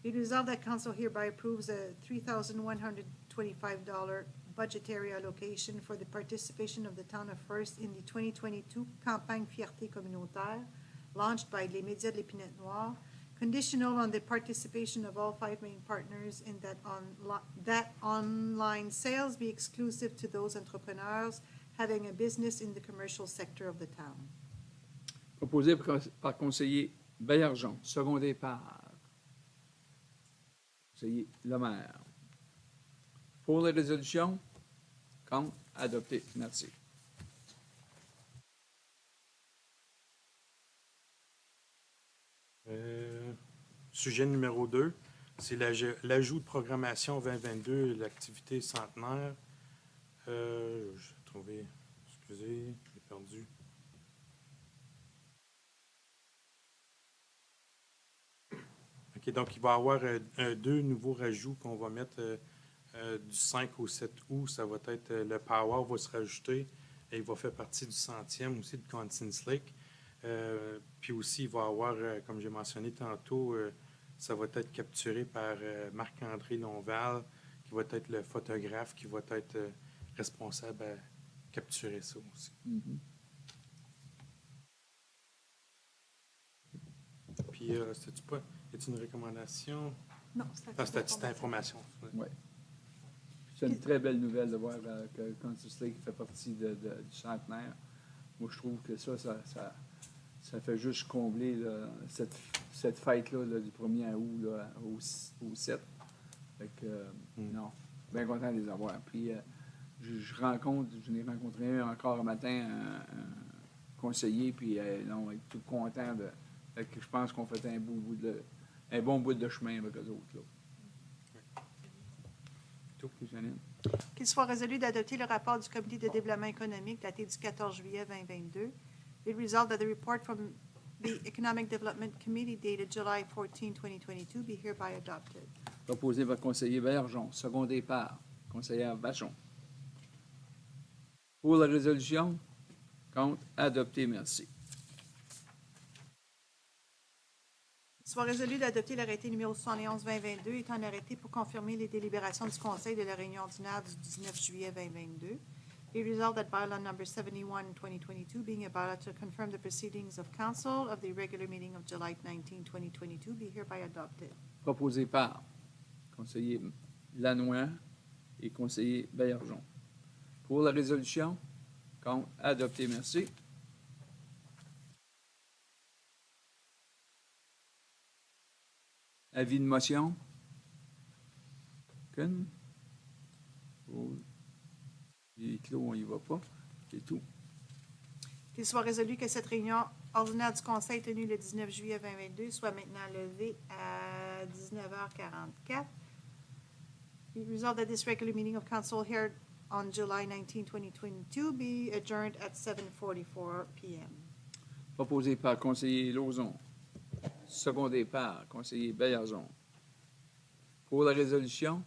Be resolved that council hereby approves a $3,125 budgetary allocation for the participation of the town of Hearst in the 2022 campagne Fierté communautaire launched by les médias de l'Épinette Noire, conditional on the participation of all 5 main partners and that online sales be exclusive to those entrepreneurs having a business in the commercial sector of the town. Proposé par conseiller Baillargeon, secondé par conseiller Lemaire. Pour la résolution? Contre? Adopté. Merci. Sujet numéro 2, c'est l'ajout de programmation 2022, l'activité centenaire. J'ai trouvé, excusez, j'ai perdu. OK, donc il va y avoir 2 nouveaux rajouts qu'on va mettre du 5 au 7 août. Ça va être le Power va se rajouter et il va faire partie du 100e aussi de Continence Lake. Puis aussi, il va y avoir, comme j'ai mentionné tantôt, ça va être capturé par Marc-André Lonval, qui va être le photographe, qui va être responsable à capturer ça aussi. Mm-hmm. Puis, c'était-tu pas, est-ce une recommandation? Non, c'était une petite information. Oui. C'est une très belle nouvelle de voir que Continence Lake fait partie du centenaire. Moi, je trouve que ça fait juste combler là, cette fête-là là, du 1er août là, au 7. Fait que, non, bien content de les avoir. Puis, je n'ai rencontré encore un matin, un conseiller, puis non, il est tout content. Fait que je pense qu'on fait un bon bout de chemin avec eux autres. Là. Tout, Janine. Qu'il soit résolu d'adopter le rapport du comité de développement économique daté du 14 juillet 2022. It resolved that the report from the Economic Development Committee dated July 14, 2022 be hereby adopted. Proposé par conseiller Baillargeon, secondé par conseillère Vachon. Pour la résolution? Contre? Adopté, merci. Soit résolu d'adopter l'arrêté numéro 71-2022 étant un arrêté pour confirmer les délibérations du Conseil de la réunion ordinaire du 19 juillet 2022. Be resolved that bylaw number 71, 2022, being a bylaw to confirm the proceedings of council of the regular meeting of July 19, 2022, be hereby adopted. Proposé par conseiller Lanois et conseiller Baillargeon. Pour la résolution, contre, adopté, merci. Avis de motion? Aucune? Il est clos, on n'y va pas. C'est tout. Qu'il soit résolu que cette réunion ordinaire du Conseil tenue le 19 juillet 2022 soit maintenant levée à 19h44. Be resolved that this regular meeting of council held on July 19, 2022 be adjourned at 7:44 p.m. Proposé par conseiller Lauzon. Secondé par conseiller Baillargeon. Pour la résolution,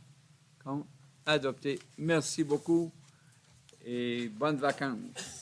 contre, adopté. Merci beaucoup et bonnes vacances.